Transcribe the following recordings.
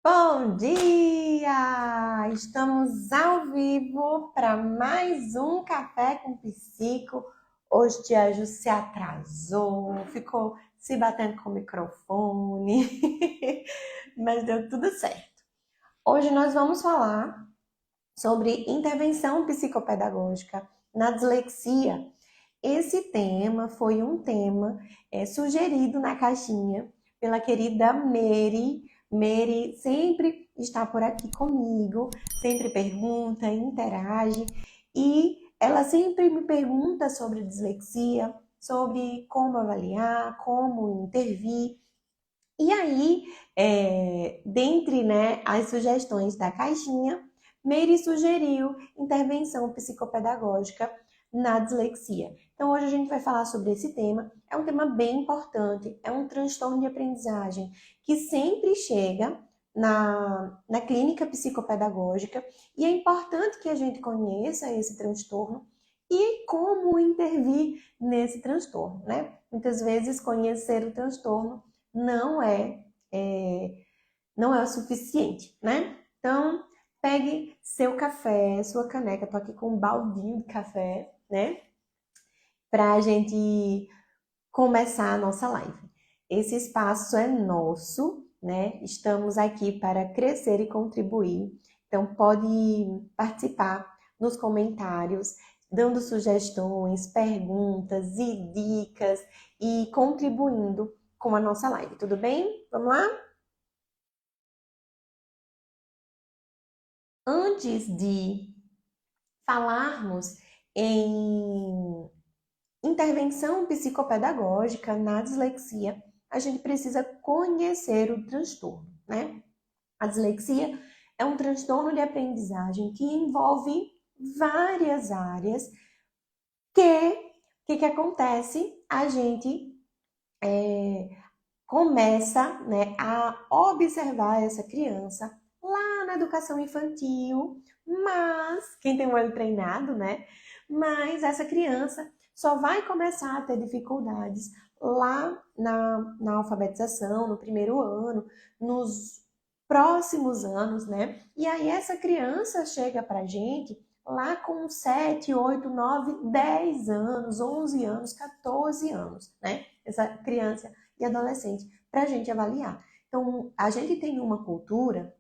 Bom dia! Estamos ao vivo para mais um Café com Psico. Hoje a Ju se atrasou, ficou se batendo com o microfone, mas deu tudo certo. Hoje nós vamos falar sobre intervenção psicopedagógica na dislexia. Esse tema foi um tema sugerido na caixinha pela querida Mary. Mary sempre está por aqui comigo, sempre pergunta, interage e ela sempre me pergunta sobre dislexia, sobre como avaliar, como intervir. E aí, dentre as sugestões da caixinha, Mary sugeriu intervenção psicopedagógica na dislexia. Então, hoje a gente vai falar sobre esse tema. É um tema bem importante, é um transtorno de aprendizagem que sempre chega na clínica psicopedagógica e é importante que a gente conheça esse transtorno e como intervir nesse transtorno, né? Muitas vezes conhecer o transtorno não é o suficiente, né? Então, pegue seu café, sua caneca. Tô aqui com um baldinho de café, né? Pra gente começar a nossa live. Esse espaço é nosso, né? Estamos aqui para crescer e contribuir. Então, pode participar nos comentários, dando sugestões, perguntas e dicas e contribuindo com a nossa live, tudo bem? Vamos lá? Antes de falarmos em intervenção psicopedagógica na dislexia, a gente precisa conhecer o transtorno, né? A dislexia é um transtorno de aprendizagem que envolve várias áreas que acontece? A gente começa, né, a observar essa criança lá na educação infantil, mas quem tem o olho treinado, né? Mas essa criança só vai começar a ter dificuldades lá na alfabetização, no primeiro ano, nos próximos anos, né? E aí essa criança chega pra gente lá com 7, 8, 9, 10 anos, 11 anos, 14 anos, né? Essa criança e adolescente, para a gente avaliar. Então, a gente tem uma cultura,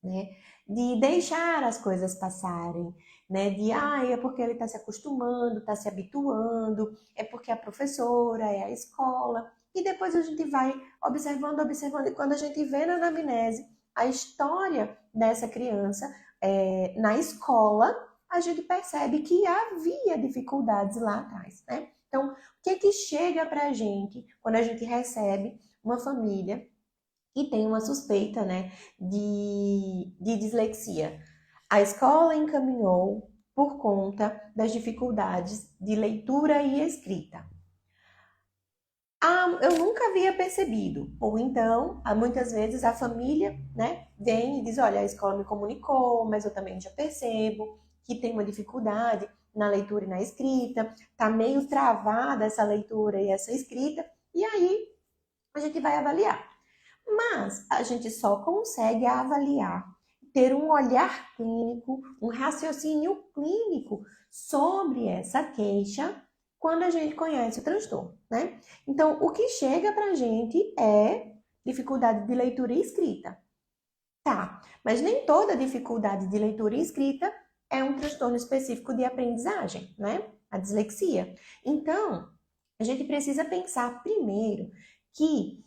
né, de deixar as coisas passarem, né, de, é porque ele está se acostumando, está se habituando, é porque a professora, é a escola, e depois a gente vai observando, observando, e quando a gente vê na anamnese a história dessa criança na escola, a gente percebe que havia dificuldades lá atrás, né? Então, o que chega para a gente quando a gente recebe uma família que tem uma suspeita, né, de dislexia? A escola encaminhou por conta das dificuldades de leitura e escrita. Eu nunca havia percebido. Ou então, muitas vezes a família, né, vem e diz, olha, a escola me comunicou, mas eu também já percebo que tem uma dificuldade na leitura e na escrita, tá meio travada essa leitura e essa escrita, e aí a gente vai avaliar. Mas a gente só consegue avaliar, ter um olhar clínico, um raciocínio clínico sobre essa queixa quando a gente conhece o transtorno, né? Então, o que chega pra gente é dificuldade de leitura e escrita. Tá, mas nem toda dificuldade de leitura e escrita é um transtorno específico de aprendizagem, né? A dislexia. Então, a gente precisa pensar primeiro que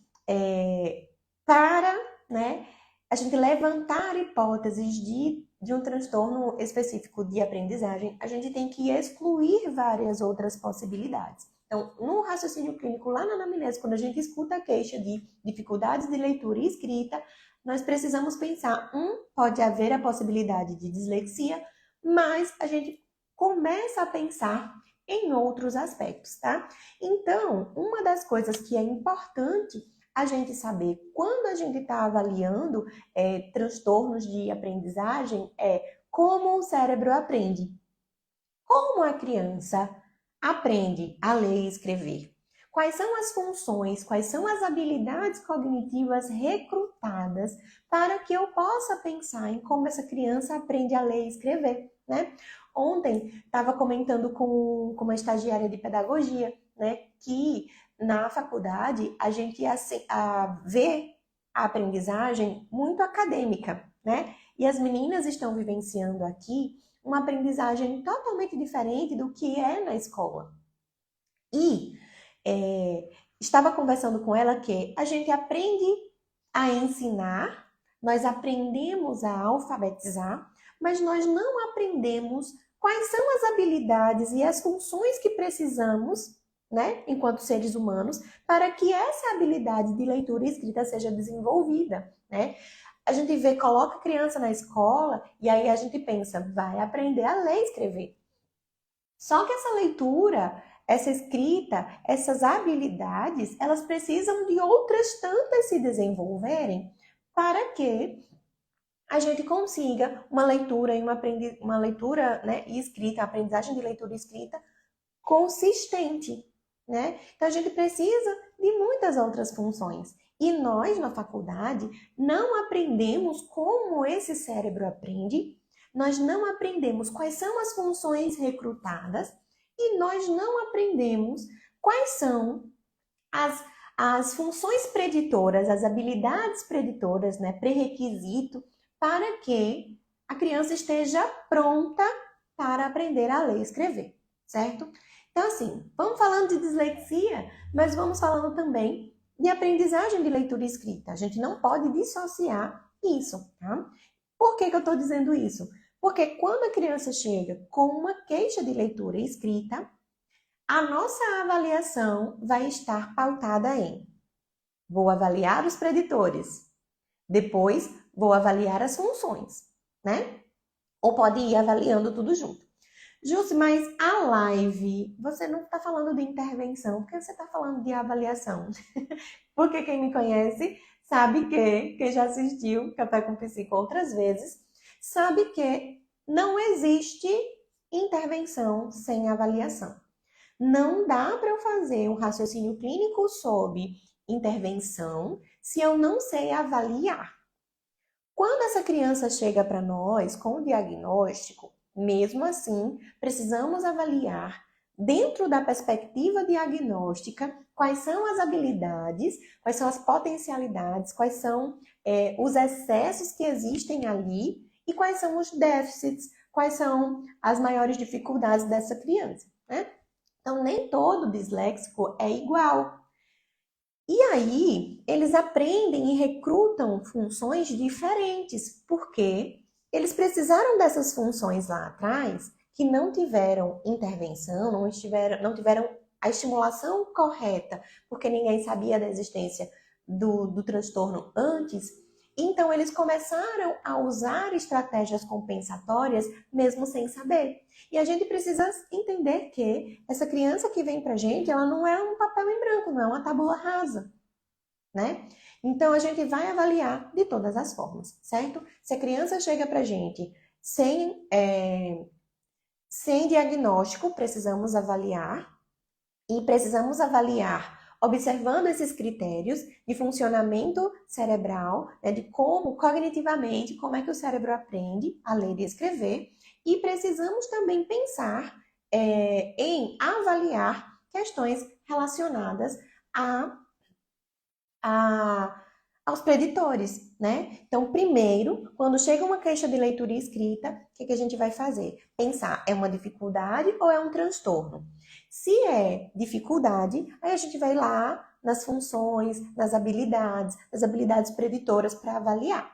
para, né, a gente levantar hipóteses de um transtorno específico de aprendizagem, a gente tem que excluir várias outras possibilidades. Então, no raciocínio clínico, lá na anamnese, quando a gente escuta a queixa de dificuldades de leitura e escrita, nós precisamos pensar, pode haver a possibilidade de dislexia, mas a gente começa a pensar em outros aspectos, tá? Então, uma das coisas que é importante a gente saber quando a gente está avaliando transtornos de aprendizagem é como o cérebro aprende. Como a criança aprende a ler e escrever? quais são as funções, quais são as habilidades cognitivas recrutadas para que eu possa pensar em como essa criança aprende a ler e escrever, né? Ontem estava comentando com uma estagiária de pedagogia, né, que na faculdade a gente vê a aprendizagem muito acadêmica, né? E as meninas estão vivenciando aqui uma aprendizagem totalmente diferente do que é na escola. E estava conversando com ela que a gente aprende a ensinar, nós aprendemos a alfabetizar, mas nós não aprendemos quais são as habilidades e as funções que precisamos, né, enquanto seres humanos, para que essa habilidade de leitura e escrita seja desenvolvida, né? A gente vê, coloca a criança na escola e aí a gente pensa, vai aprender a ler e escrever. Só que essa leitura, essa escrita, essas habilidades, elas precisam de outras tantas se desenvolverem para que a gente consiga uma leitura e uma leitura, né, e escrita, a aprendizagem de leitura e escrita consistente, né? Então a gente precisa de muitas outras funções. E nós na faculdade não aprendemos como esse cérebro aprende, nós não aprendemos quais são as funções recrutadas e nós não aprendemos quais são as funções preditoras, as habilidades preditoras, né, pré-requisito para que a criança esteja pronta para aprender a ler e escrever, certo? Então, assim, vamos falando de dislexia, mas vamos falando também de aprendizagem de leitura e escrita. A gente não pode dissociar isso, tá? Por que eu estou dizendo isso? Porque quando a criança chega com uma queixa de leitura e escrita, a nossa avaliação vai estar pautada em: vou avaliar os preditores, depois vou avaliar as funções, né? Ou pode ir avaliando tudo junto. Jússi, mas a live, você não está falando de intervenção, porque você está falando de avaliação. Porque quem me conhece sabe que, quem já assistiu Café com Psico outras vezes, sabe que não existe intervenção sem avaliação. Não dá para eu fazer um raciocínio clínico sobre intervenção se eu não sei avaliar. Quando essa criança chega para nós com o diagnóstico, mesmo assim, precisamos avaliar, dentro da perspectiva diagnóstica, quais são as habilidades, quais são as potencialidades, quais são os excessos que existem ali e quais são os déficits, quais são as maiores dificuldades dessa criança, né? Então, nem todo disléxico é igual. E aí, eles aprendem e recrutam funções diferentes, porque eles precisaram dessas funções lá atrás, que não tiveram intervenção, não tiveram a estimulação correta, porque ninguém sabia da existência do transtorno antes. Então, eles começaram a usar estratégias compensatórias, mesmo sem saber. E a gente precisa entender que essa criança que vem pra gente, ela não é um papel em branco, não é uma tábua rasa, né? Então, a gente vai avaliar de todas as formas, certo? Se a criança chega pra gente sem diagnóstico, precisamos avaliar. E precisamos avaliar observando esses critérios de funcionamento cerebral, né, de como, cognitivamente, como é que o cérebro aprende a ler e escrever. E precisamos também pensar em avaliar questões relacionadas aos preditores, né? Então, primeiro, quando chega uma queixa de leitura e escrita, o que a gente vai fazer? Pensar, é uma dificuldade ou é um transtorno? Se é dificuldade, aí a gente vai lá nas funções, nas habilidades preditoras para avaliar.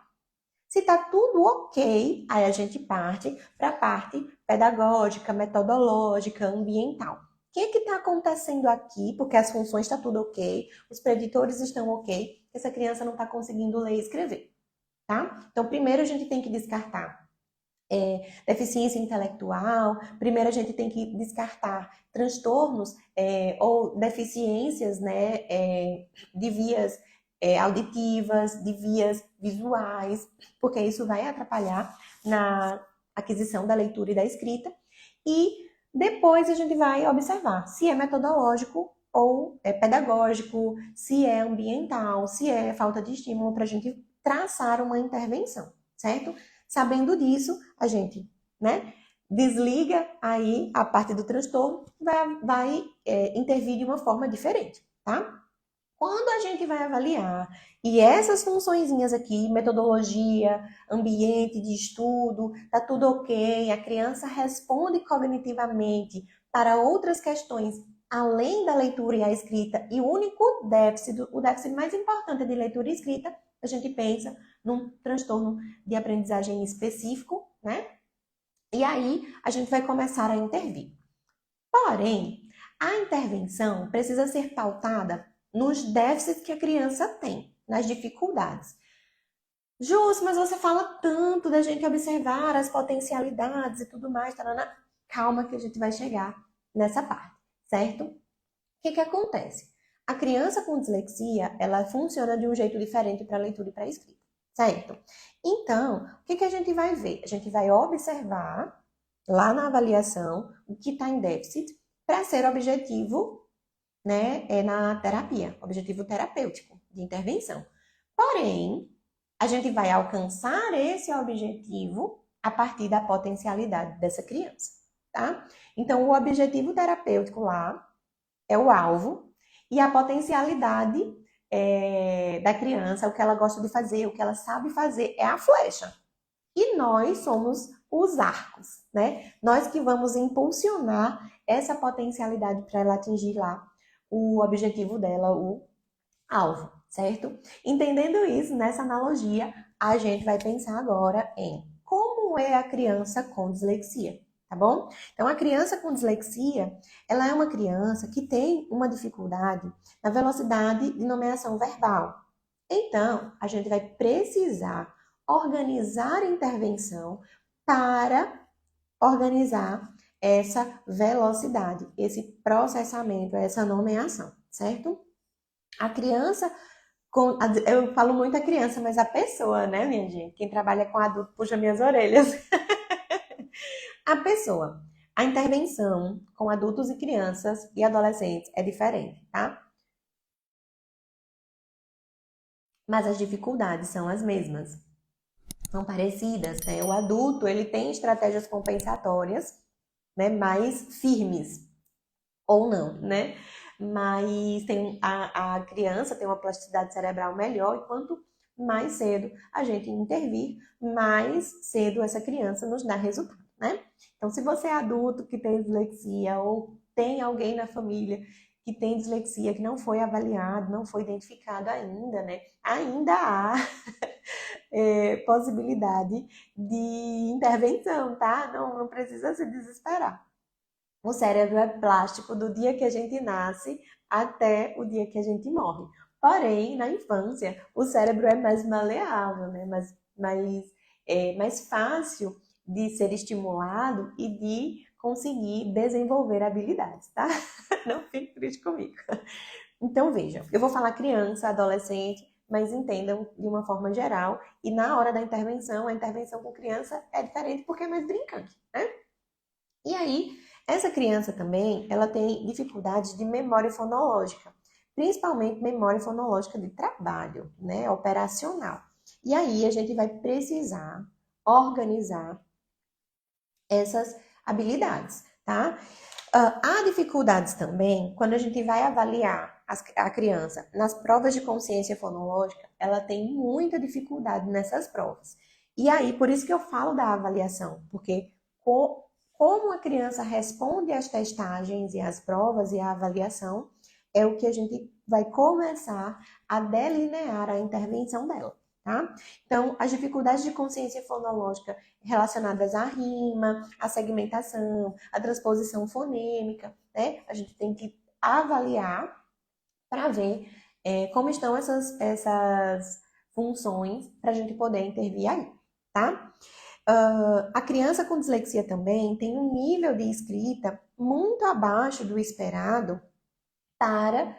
Se está tudo ok, aí a gente parte para a parte pedagógica, metodológica, ambiental. O que está acontecendo aqui? Porque as funções estão tudo ok, os preditores estão ok, essa criança não está conseguindo ler e escrever, tá? Então, primeiro a gente tem que descartar deficiência intelectual, primeiro a gente tem que descartar transtornos ou deficiências, né, de vias auditivas, de vias visuais, porque isso vai atrapalhar na aquisição da leitura e da escrita. E depois a gente vai observar se é metodológico ou é pedagógico, se é ambiental, se é falta de estímulo, para a gente traçar uma intervenção, certo? Sabendo disso, a gente, né, desliga aí a parte do transtorno, vai intervir de uma forma diferente, tá? Quando a gente vai avaliar, e essas funçõezinhas aqui, metodologia, ambiente de estudo, tá tudo ok, a criança responde cognitivamente para outras questões além da leitura e a escrita, e o único déficit, o déficit mais importante de leitura e escrita, a gente pensa num transtorno de aprendizagem específico, né? E aí a gente vai começar a intervir. Porém, a intervenção precisa ser pautada nos déficits que a criança tem, nas dificuldades. Jus, mas você fala tanto da gente observar as potencialidades e tudo mais, tarana. Calma que a gente vai chegar nessa parte, certo? O que acontece? A criança com dislexia, ela funciona de um jeito diferente para leitura e para escrita, certo? Então, o que a gente vai ver? A gente vai observar lá na avaliação o que está em déficit para ser objetivo, né, na terapia, objetivo terapêutico de intervenção. Porém, a gente vai alcançar esse objetivo a partir da potencialidade dessa criança, tá? Então, o objetivo terapêutico lá é o alvo e a potencialidade da criança, o que ela gosta de fazer, o que ela sabe fazer, é a flecha. E nós somos os arcos, né? Nós que vamos impulsionar essa potencialidade para ela atingir lá o objetivo dela, o alvo, certo? Entendendo isso, nessa analogia, a gente vai pensar agora em como é a criança com dislexia, tá bom? Então, a criança com dislexia, ela é uma criança que tem uma dificuldade na velocidade de nomeação verbal. Então, a gente vai precisar organizar a intervenção para organizar essa velocidade, esse processamento, essa nomeação, certo? A criança, eu falo muito a criança, mas a pessoa, né, minha gente? Quem trabalha com adulto puxa minhas orelhas. A pessoa, a intervenção com adultos e crianças e adolescentes é diferente, tá? Mas as dificuldades são as mesmas, são parecidas, né? O adulto, ele tem estratégias compensatórias, né, mais firmes, ou não, né? Mas a criança tem uma plasticidade cerebral melhor e quanto mais cedo a gente intervir, mais cedo essa criança nos dá resultado, né? Então, se você é adulto que tem dislexia ou tem alguém na família que tem dislexia que não foi avaliado, não foi identificado ainda, né? Ainda há possibilidade de intervenção, tá? Não precisa se desesperar. O cérebro é plástico do dia que a gente nasce até o dia que a gente morre. Porém, na infância, o cérebro é mais maleável, né? Mais fácil de ser estimulado e de conseguir desenvolver habilidades, tá? Não fique triste comigo. Então, vejam, eu vou falar criança, adolescente, mas entendam de uma forma geral. E na hora da intervenção, a intervenção com criança é diferente porque é mais brincante, né? E aí, essa criança também, ela tem dificuldades de memória fonológica, principalmente memória fonológica de trabalho, né, operacional. E aí a gente vai precisar organizar essas habilidades, tá? Há dificuldades também quando a gente vai avaliar a criança nas provas de consciência fonológica, ela tem muita dificuldade nessas provas. E aí, por isso que eu falo da avaliação, porque como a criança responde às testagens e às provas e à avaliação, é o que a gente vai começar a delinear a intervenção dela, tá? Então, as dificuldades de consciência fonológica relacionadas à rima, à segmentação, à transposição fonêmica, né? A gente tem que avaliar para ver como estão essas funções para a gente poder intervir aí, tá? A criança com dislexia também tem um nível de escrita muito abaixo do esperado para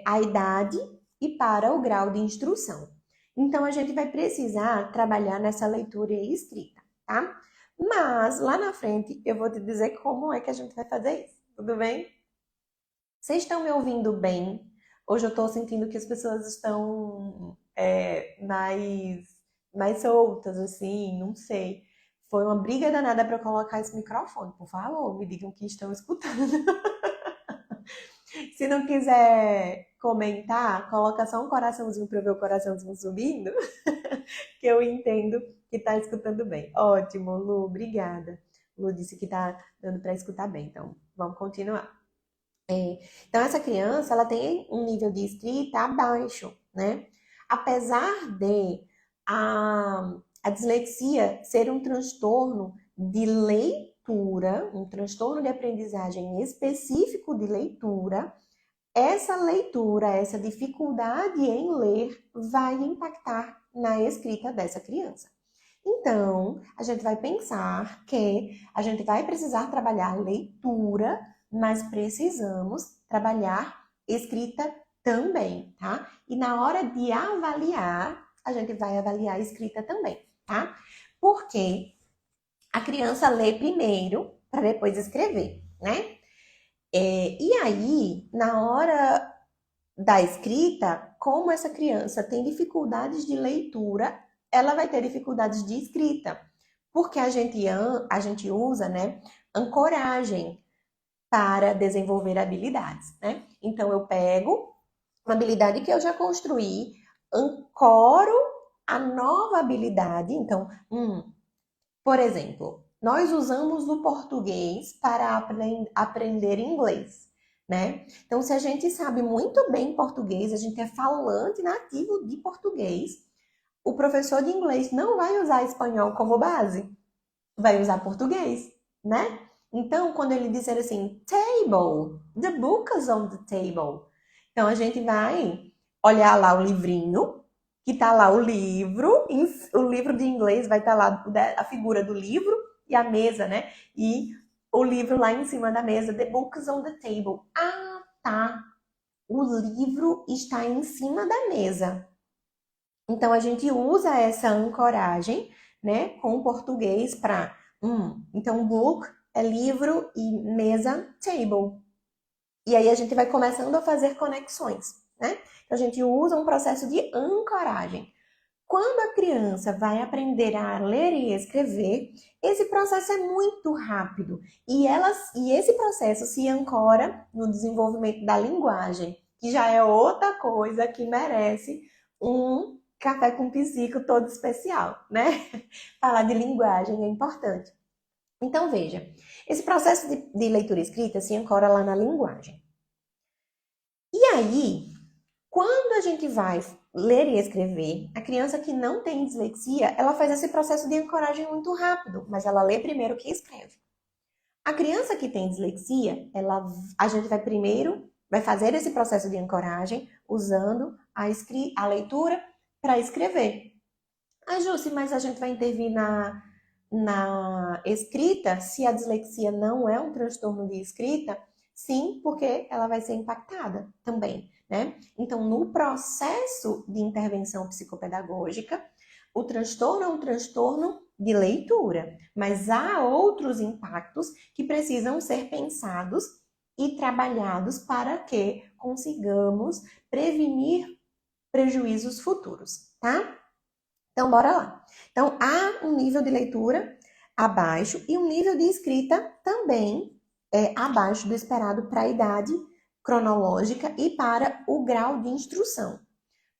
a idade e para o grau de instrução. Então, a gente vai precisar trabalhar nessa leitura e escrita, tá? Mas, lá na frente, eu vou te dizer como é que a gente vai fazer isso, tudo bem? Vocês estão me ouvindo bem? Hoje eu estou sentindo que as pessoas estão mais soltas, assim, não sei. Foi uma briga danada para colocar esse microfone. Por favor, me digam que estão escutando. Se não quiser comentar, coloca só um coraçãozinho para eu ver o coraçãozinho subindo, que eu entendo que está escutando bem. Ótimo, Lu, obrigada. Lu disse que está dando para escutar bem, então vamos continuar. Então, essa criança, ela tem um nível de escrita abaixo, né? Apesar de a dislexia ser um transtorno de leitura, um transtorno de aprendizagem específico de leitura, essa leitura, essa dificuldade em ler vai impactar na escrita dessa criança. Então, a gente vai pensar que a gente vai precisar trabalhar leitura, mas precisamos trabalhar escrita também, tá? E na hora de avaliar, a gente vai avaliar a escrita também, tá? Porque a criança lê primeiro para depois escrever, né? E aí, na hora da escrita, como essa criança tem dificuldades de leitura, ela vai ter dificuldades de escrita, porque a gente usa, né, ancoragem para desenvolver habilidades, né? Então eu pego uma habilidade que eu já construí, ancoro a nova habilidade. Então, por exemplo, nós usamos o português para aprender inglês, né? Então, se a gente sabe muito bem português, a gente é falante nativo de português, o professor de inglês não vai usar espanhol como base, vai usar português, né? Então, quando ele disser assim, table, the book is on the table. Então, a gente vai olhar lá o livrinho, que tá lá o livro de inglês vai estar lá a figura do livro e a mesa, né? E o livro lá em cima da mesa, the book is on the table. Ah, tá. O livro está em cima da mesa. Então, a gente usa essa ancoragem, né, com o português para então, book é livro e mesa, table. E aí a gente vai começando a fazer conexões, né? Então, a gente usa um processo de ancoragem. Quando a criança vai aprender a ler e escrever, esse processo é muito rápido e esse processo se ancora no desenvolvimento da linguagem, que já é outra coisa que merece um café com psico todo especial, né? Falar de linguagem é importante. Então, veja, esse processo de leitura e escrita se ancora lá na linguagem. E aí, quando a gente vai ler e escrever, a criança que não tem dislexia, ela faz esse processo de ancoragem muito rápido, mas ela lê primeiro que escreve. A criança que tem dislexia, a gente vai fazer esse processo de ancoragem usando a leitura para escrever. Jussi, mas a gente vai intervir na escrita se a dislexia não é um transtorno de escrita? Sim, porque ela vai ser impactada também, né? Então, no processo de intervenção psicopedagógica, o transtorno é um transtorno de leitura, mas há outros impactos que precisam ser pensados e trabalhados para que consigamos prevenir prejuízos futuros, tá? Então, bora lá. Então, há um nível de leitura abaixo e um nível de escrita também abaixo do esperado para a idade cronológica e para o grau de instrução.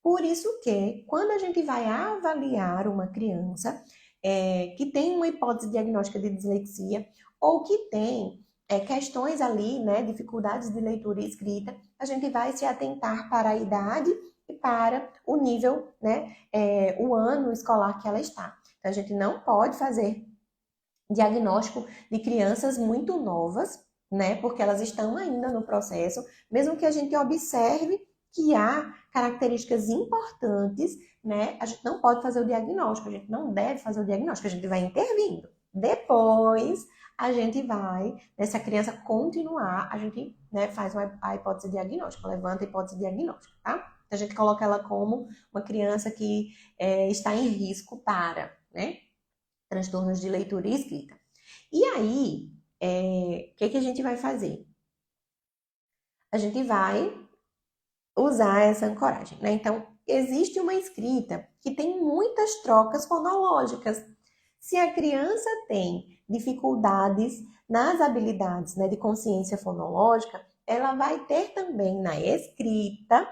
Por isso que, quando a gente vai avaliar uma criança que tem uma hipótese diagnóstica de dislexia ou que tem questões ali, né, dificuldades de leitura e escrita, a gente vai se atentar para a idade e para o nível, né, o ano escolar que ela está. Então, a gente não pode fazer diagnóstico de crianças muito novas, né, porque elas estão ainda no processo, mesmo que a gente observe que há características importantes, né, a gente não pode fazer o diagnóstico, a gente não deve fazer o diagnóstico, a gente vai intervindo. Depois, a gente vai, nessa criança continuar, a gente, né, faz a hipótese diagnóstica, levanta a hipótese diagnóstica, tá? Então, a gente coloca ela como uma criança que está em risco para, né, transtornos de leitura e escrita. E aí, o que a gente vai fazer? a gente vai usar essa ancoragem, né? Então, existe uma escrita que tem muitas trocas fonológicas. Se a criança tem dificuldades nas habilidades, né, de consciência fonológica, ela vai ter também na escrita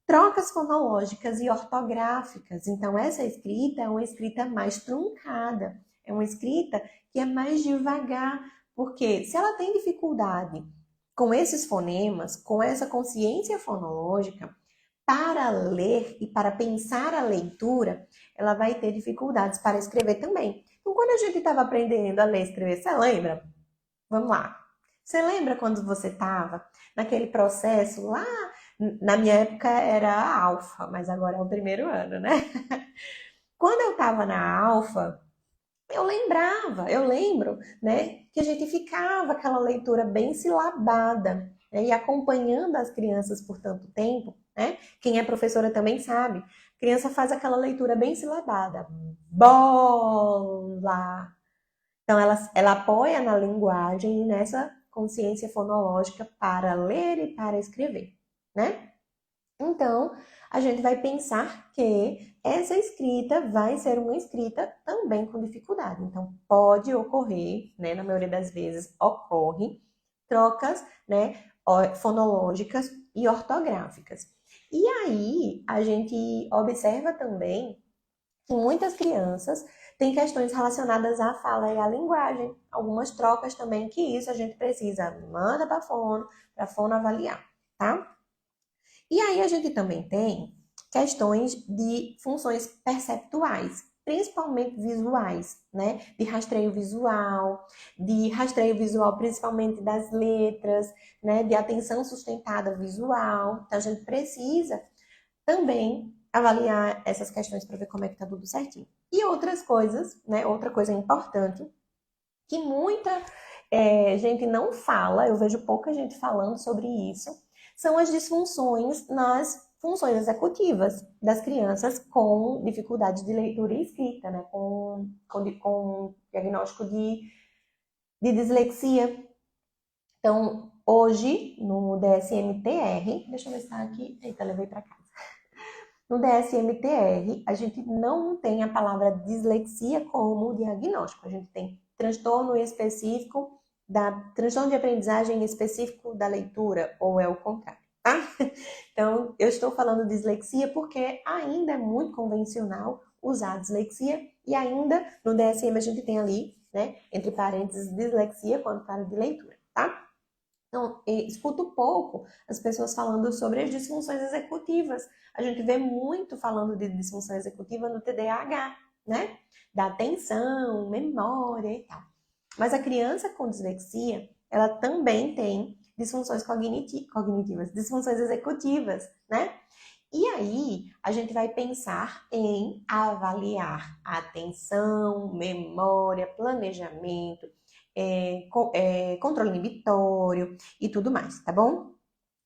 trocas fonológicas e ortográficas. Então, essa escrita é uma escrita mais truncada, é uma escrita que é mais devagar, porque se ela tem dificuldade com esses fonemas, com essa consciência fonológica, para ler e para pensar a leitura, ela vai ter dificuldades para escrever também. Então, quando a gente estava aprendendo a ler e escrever, você lembra? Vamos lá. Você lembra quando você estava naquele processo lá? Na minha época era a alfa, mas agora é o primeiro ano, né? Quando eu estava na alfa, eu lembro, né, que a gente ficava aquela leitura bem silabada, né, e acompanhando as crianças por tanto tempo, né? Quem é professora também sabe. A criança faz aquela leitura bem silabada. Bola. Então ela apoia na linguagem e nessa consciência fonológica para ler e para escrever, né? Então, a gente vai pensar que essa escrita vai ser uma escrita também com dificuldade. Então, pode ocorrer, né, na maioria das vezes ocorre, trocas, né, fonológicas e ortográficas. E aí, a gente observa também que muitas crianças têm questões relacionadas à fala e à linguagem. Algumas trocas também que isso a gente precisa, manda para a fono avaliar, tá? E aí a gente também tem questões de funções perceptuais, principalmente visuais, né? De rastreio visual principalmente das letras, né? De atenção sustentada visual. Então a gente precisa também avaliar essas questões para ver como é que tá tudo certinho. E outras coisas, né? Outra coisa importante que muita gente não fala, eu vejo pouca gente falando sobre isso, são as disfunções nas funções executivas das crianças com dificuldade de leitura e escrita, né? Com diagnóstico de dislexia. Então, hoje, no DSM-TR, deixa eu ver se está aqui, eita, levei para casa. No DSM-TR, a gente não tem a palavra dislexia como diagnóstico. A gente tem transtorno específico transtorno de aprendizagem específico da leitura, ou é o contrário, tá? Então, eu estou falando dislexia porque ainda é muito convencional usar dislexia e ainda no DSM a gente tem ali, né, entre parênteses, dislexia quando fala de leitura, tá? Então, escuto pouco as pessoas falando sobre as disfunções executivas. A gente vê muito falando de disfunção executiva no TDAH, né? Da atenção, memória e tal. Mas a criança com dislexia, ela também tem disfunções cognitivas, disfunções executivas, né? E aí, a gente vai pensar em avaliar atenção, memória, planejamento, controle inibitório e tudo mais, tá bom?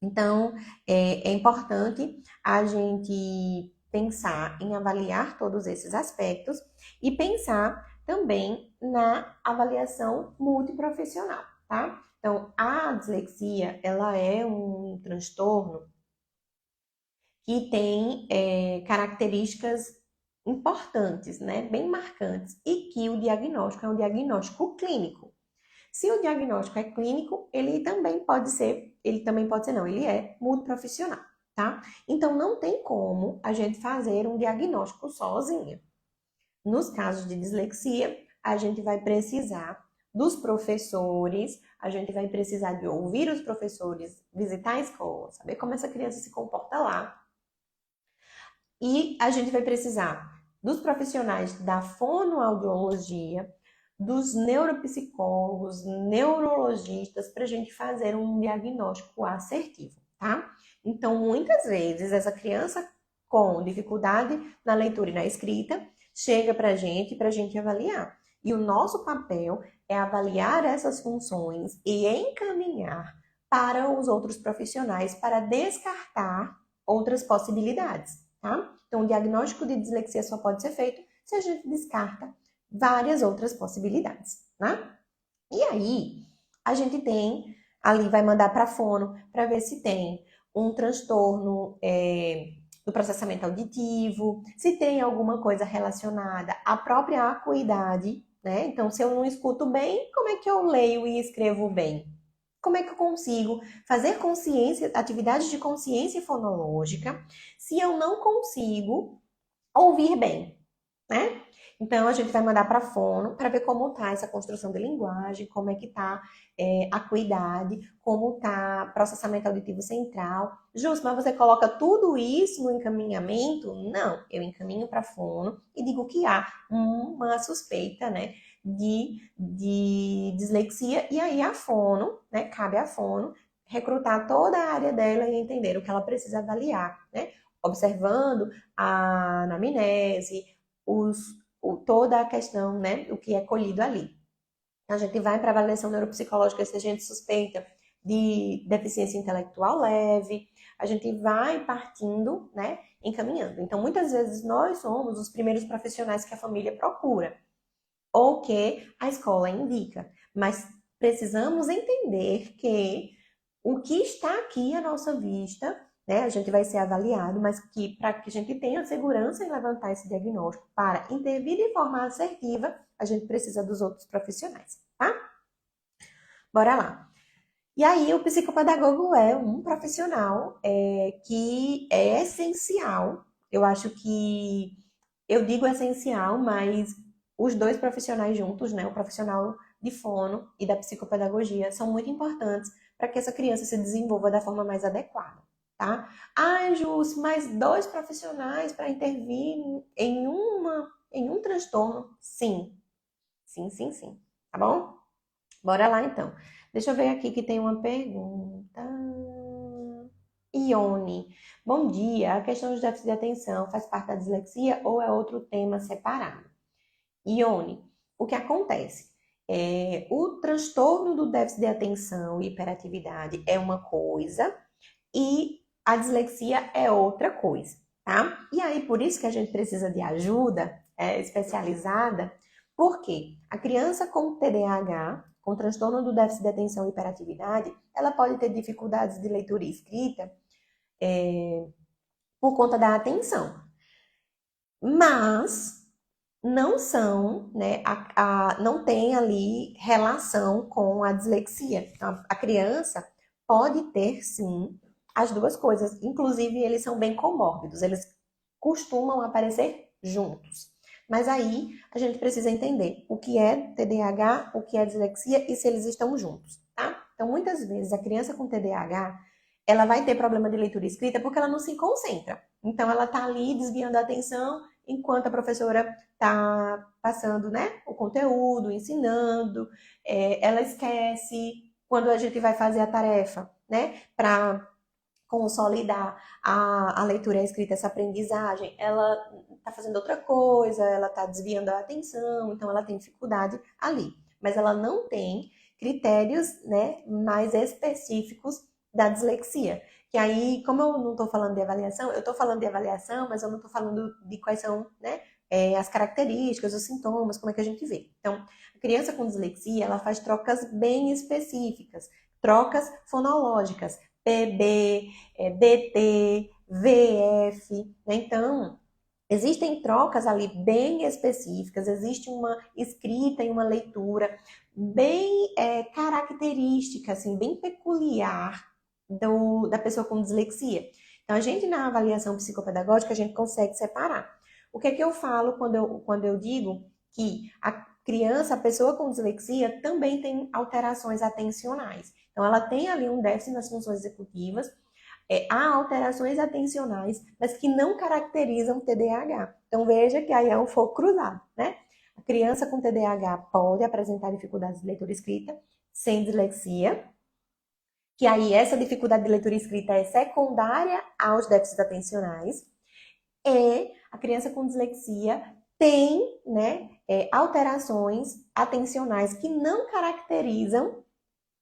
Então, é importante a gente pensar em avaliar todos esses aspectos e pensar também na avaliação multiprofissional, tá? Então, a dislexia, ela é um transtorno que tem características importantes, né, bem marcantes, e que o diagnóstico é um diagnóstico clínico. Se o diagnóstico é clínico, ele também pode ser não, ele é multiprofissional, tá? Então não tem como a gente fazer um diagnóstico sozinho. Nos casos de dislexia, a gente vai precisar dos professores, a gente vai precisar de ouvir os professores, visitar a escola, saber como essa criança se comporta lá. E a gente vai precisar dos profissionais da fonoaudiologia, dos neuropsicólogos, neurologistas, para a gente fazer um diagnóstico assertivo, tá? Então, muitas vezes, essa criança com dificuldade na leitura e na escrita chega para a gente avaliar. E o nosso papel é avaliar essas funções e encaminhar para os outros profissionais para descartar outras possibilidades, tá? Então, o diagnóstico de dislexia só pode ser feito se a gente descarta várias outras possibilidades, né? E aí, a gente tem ali vai mandar para a fono para ver se tem um transtorno do processamento auditivo, se tem alguma coisa relacionada à própria acuidade, né? Então, se eu não escuto bem, como é que eu leio e escrevo bem? Como é que eu consigo fazer consciência, atividades de consciência fonológica, se eu não consigo ouvir bem, né? Então, a gente vai mandar para a fono para ver como está essa construção de linguagem, como é que está a acuidade, como está processamento auditivo central. Justo, mas você coloca tudo isso no encaminhamento? Não, eu encaminho para a fono e digo que há uma suspeita, né, de dislexia, e aí a fono, né, cabe à fono recrutar toda a área dela e entender o que ela precisa avaliar, né? Observando a anamnese, toda a questão, né, o que é colhido ali. A gente vai para a avaliação neuropsicológica se a gente suspeita de deficiência intelectual leve, a gente vai partindo, né, encaminhando. Então, muitas vezes nós somos os primeiros profissionais que a família procura, ou que a escola indica, mas precisamos entender que o que está aqui à nossa vista, né, a gente vai ser avaliado, mas que para que a gente tenha segurança em levantar esse diagnóstico, para intervir de forma assertiva, a gente precisa dos outros profissionais, tá? Bora lá. E aí, o psicopedagogo é um profissional que é essencial. Eu acho que, eu digo essencial, mas os dois profissionais juntos, né, o profissional de fono e da psicopedagogia, são muito importantes para que essa criança se desenvolva da forma mais adequada, tá? Ah, Jus, mas dois profissionais para intervir em um transtorno? Sim, sim, sim, sim. Tá bom? Bora lá, então. Deixa eu ver aqui que tem uma pergunta. Ione, bom dia. A questão dos déficits de atenção faz parte da dislexia ou é outro tema separado? Ione, o que acontece? O transtorno do déficit de atenção e hiperatividade é uma coisa e a dislexia é outra coisa, tá? E aí, por isso que a gente precisa de ajuda especializada, porque a criança com TDAH, com transtorno do déficit de atenção e hiperatividade, ela pode ter dificuldades de leitura e escrita por conta da atenção. Mas não são, né, não tem ali relação com a dislexia. A criança pode ter, sim, as duas coisas. Inclusive, eles são bem comórbidos, eles costumam aparecer juntos. Mas aí a gente precisa entender o que é TDAH, o que é dislexia e se eles estão juntos, tá? Então, muitas vezes, a criança com TDAH, ela vai ter problema de leitura e escrita porque ela não se concentra. Então, ela tá ali desviando a atenção enquanto a professora está passando, né, o conteúdo, ensinando, ela esquece quando a gente vai fazer a tarefa, né, para consolidar a leitura e a escrita, essa aprendizagem, ela está fazendo outra coisa, ela está desviando a atenção, então ela tem dificuldade ali. Mas ela não tem critérios, né, mais específicos da dislexia. Que aí, como eu não estou falando de avaliação, eu estou falando de avaliação, mas eu não estou falando de quais são, né, as características, os sintomas, como é que a gente vê. Então, a criança com dislexia, ela faz trocas bem específicas, trocas fonológicas, PB, BT, VF, né? Então, existem trocas ali bem específicas, existe uma escrita e uma leitura bem característica, assim, bem peculiar da pessoa com dislexia. Então, a gente, na avaliação psicopedagógica, a gente consegue separar. O que é que eu falo quando eu digo que a criança, a pessoa com dislexia, também tem alterações atencionais. Então, ela tem ali um déficit nas funções executivas, há alterações atencionais, mas que não caracterizam TDAH. Então, veja que aí é um fogo cruzado, né? A criança com TDAH pode apresentar dificuldades de leitura e escrita sem dislexia, que aí essa dificuldade de leitura e escrita é secundária aos déficits atencionais, e a criança com dislexia tem, né, alterações atencionais que não caracterizam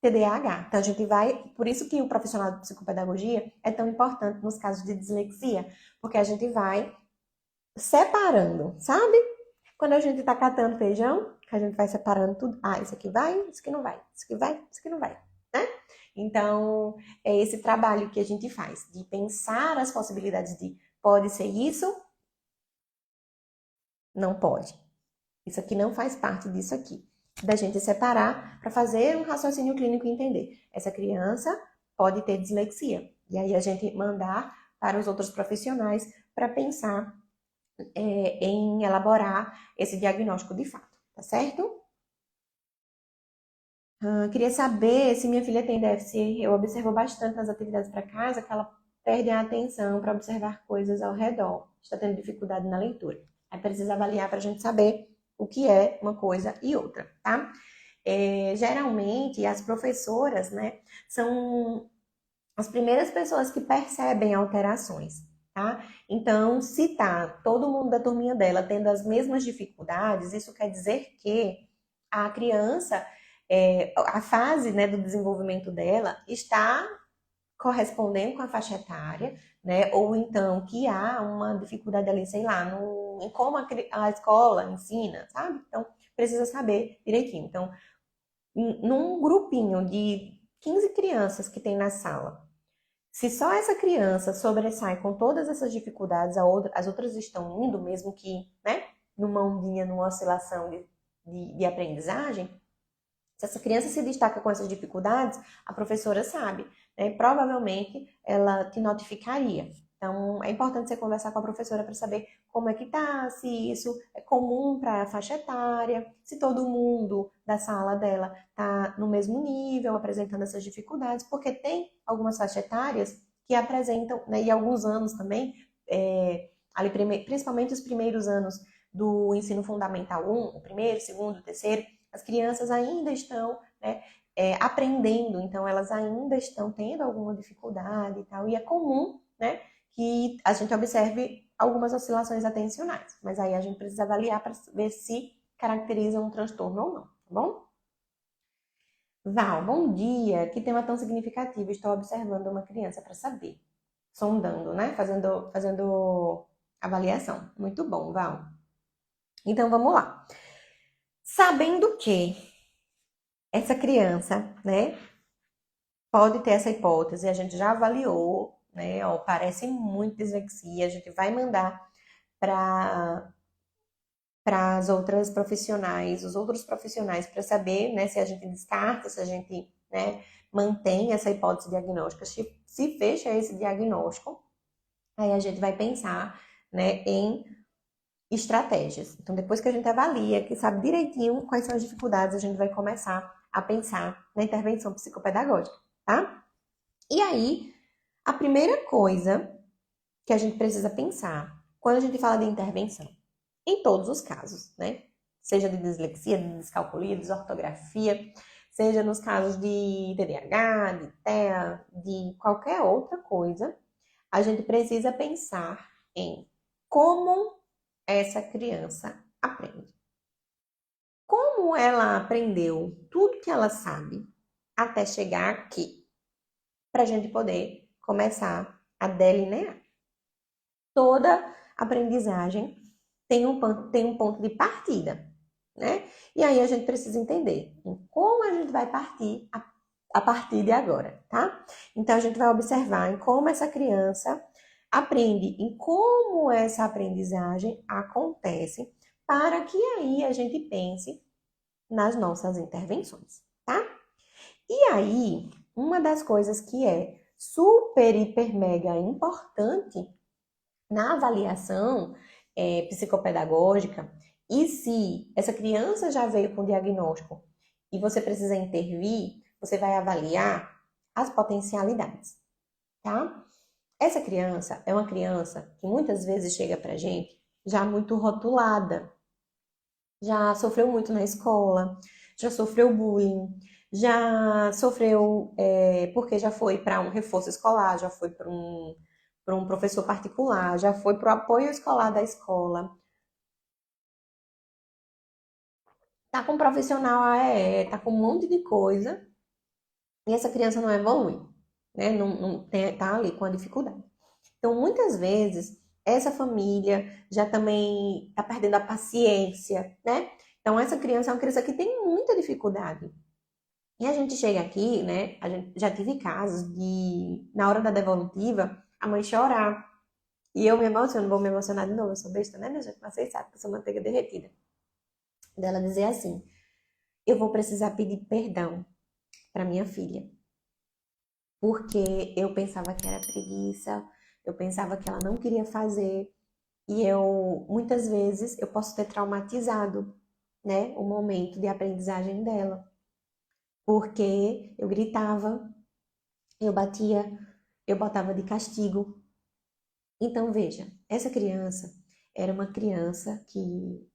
TDAH. Então, a gente vai... Por isso que o profissional de psicopedagogia é tão importante nos casos de dislexia, porque a gente vai separando, sabe? Quando a gente tá catando feijão, que a gente vai separando tudo. Ah, isso aqui vai, isso aqui não vai. Isso aqui vai, isso aqui não vai, né? Então, é esse trabalho que a gente faz, de pensar as possibilidades de pode ser isso, não pode. Isso aqui não faz parte disso aqui. Da gente separar para fazer um raciocínio clínico e entender. Essa criança pode ter dislexia. E aí a gente mandar para os outros profissionais para pensar em elaborar esse diagnóstico de fato, tá certo? Queria saber se minha filha tem déficit. Eu observo bastante nas atividades para casa que ela perde a atenção para observar coisas ao redor. Está tendo dificuldade na leitura. Aí precisa avaliar para a gente saber o que é uma coisa e outra, tá? Geralmente, as professoras, né, são as primeiras pessoas que percebem alterações, tá? Então, se tá todo mundo da turminha dela tendo as mesmas dificuldades, isso quer dizer que a criança, a fase, né, do desenvolvimento dela está correspondendo com a faixa etária, né? Ou então que há uma dificuldade ali, sei lá, em como a escola ensina, sabe? Então, precisa saber direitinho. Então, num grupinho de 15 crianças que tem na sala, se só essa criança sobressai com todas essas dificuldades, as outras estão indo, mesmo que, né, numa ondinha, numa oscilação de aprendizagem, se essa criança se destaca com essas dificuldades, a professora sabe, né? Provavelmente ela te notificaria. Então, é importante você conversar com a professora para saber como é que tá, se isso é comum para a faixa etária, se todo mundo da sala dela tá no mesmo nível, apresentando essas dificuldades, porque tem algumas faixas etárias que apresentam, né, e alguns anos também, ali principalmente os primeiros anos do ensino fundamental 1, o primeiro, segundo, terceiro, as crianças ainda estão, né, aprendendo, então elas ainda estão tendo alguma dificuldade e tal, e é comum, né, que a gente observe algumas oscilações atencionais, mas aí a gente precisa avaliar para ver se caracteriza um transtorno ou não, tá bom? Val, bom dia, que tema tão significativo, estou observando uma criança para saber, sondando, né, fazendo avaliação, muito bom, Val. Então vamos lá. Sabendo que essa criança, né, pode ter essa hipótese, a gente já avaliou, né, ó, parece muito dislexia, a gente vai mandar para as outras profissionais, os outros profissionais, para saber, né, se a gente descarta, se a gente, né, mantém essa hipótese diagnóstica, se fecha esse diagnóstico, aí a gente vai pensar, né, em estratégias. Então, depois que a gente avalia, que sabe direitinho quais são as dificuldades, a gente vai começar a pensar na intervenção psicopedagógica, tá? E aí, a primeira coisa que a gente precisa pensar quando a gente fala de intervenção, em todos os casos, né? Seja de dislexia, de descalculia, desortografia, seja nos casos de TDAH, de TEA, de qualquer outra coisa, a gente precisa pensar em como essa criança aprende. Como ela aprendeu tudo que ela sabe até chegar aqui, para a gente poder começar a delinear. Toda aprendizagem tem um ponto de partida, né? E aí a gente precisa entender como a gente vai partir a partir de agora, tá? Então a gente vai observar em como essa criança aprende, em como essa aprendizagem acontece, para que aí a gente pense nas nossas intervenções, tá? E aí, uma das coisas que é super, hiper, mega importante na avaliação psicopedagógica, e se essa criança já veio com diagnóstico e você precisa intervir, você vai avaliar as potencialidades, tá? Essa criança é uma criança que muitas vezes chega pra gente já muito rotulada, já sofreu muito na escola, já sofreu bullying, já sofreu porque já foi para um reforço escolar, já foi para um professor particular, já foi para o apoio escolar da escola. Tá com um profissional AEE, tá com um monte de coisa, e essa criança não evolui, né? Não tá ali com a dificuldade. Então, muitas vezes, essa família já também está perdendo a paciência, né? Então, essa criança é uma criança que tem muita dificuldade. E a gente chega aqui, né? A gente já tive casos de, na hora da devolutiva, a mãe chorar. E eu me emociono, vou me emocionar de novo, eu sou besta, né, minha gente? Mas vocês sabem que eu sou manteiga derretida. Dela dizer assim: eu vou precisar pedir perdão para minha filha, porque eu pensava que era preguiça, eu pensava que ela não queria fazer, e eu, muitas vezes, eu posso ter traumatizado, né, o momento de aprendizagem dela, porque eu gritava, eu batia, eu botava de castigo. Então, veja, essa criança era uma criança que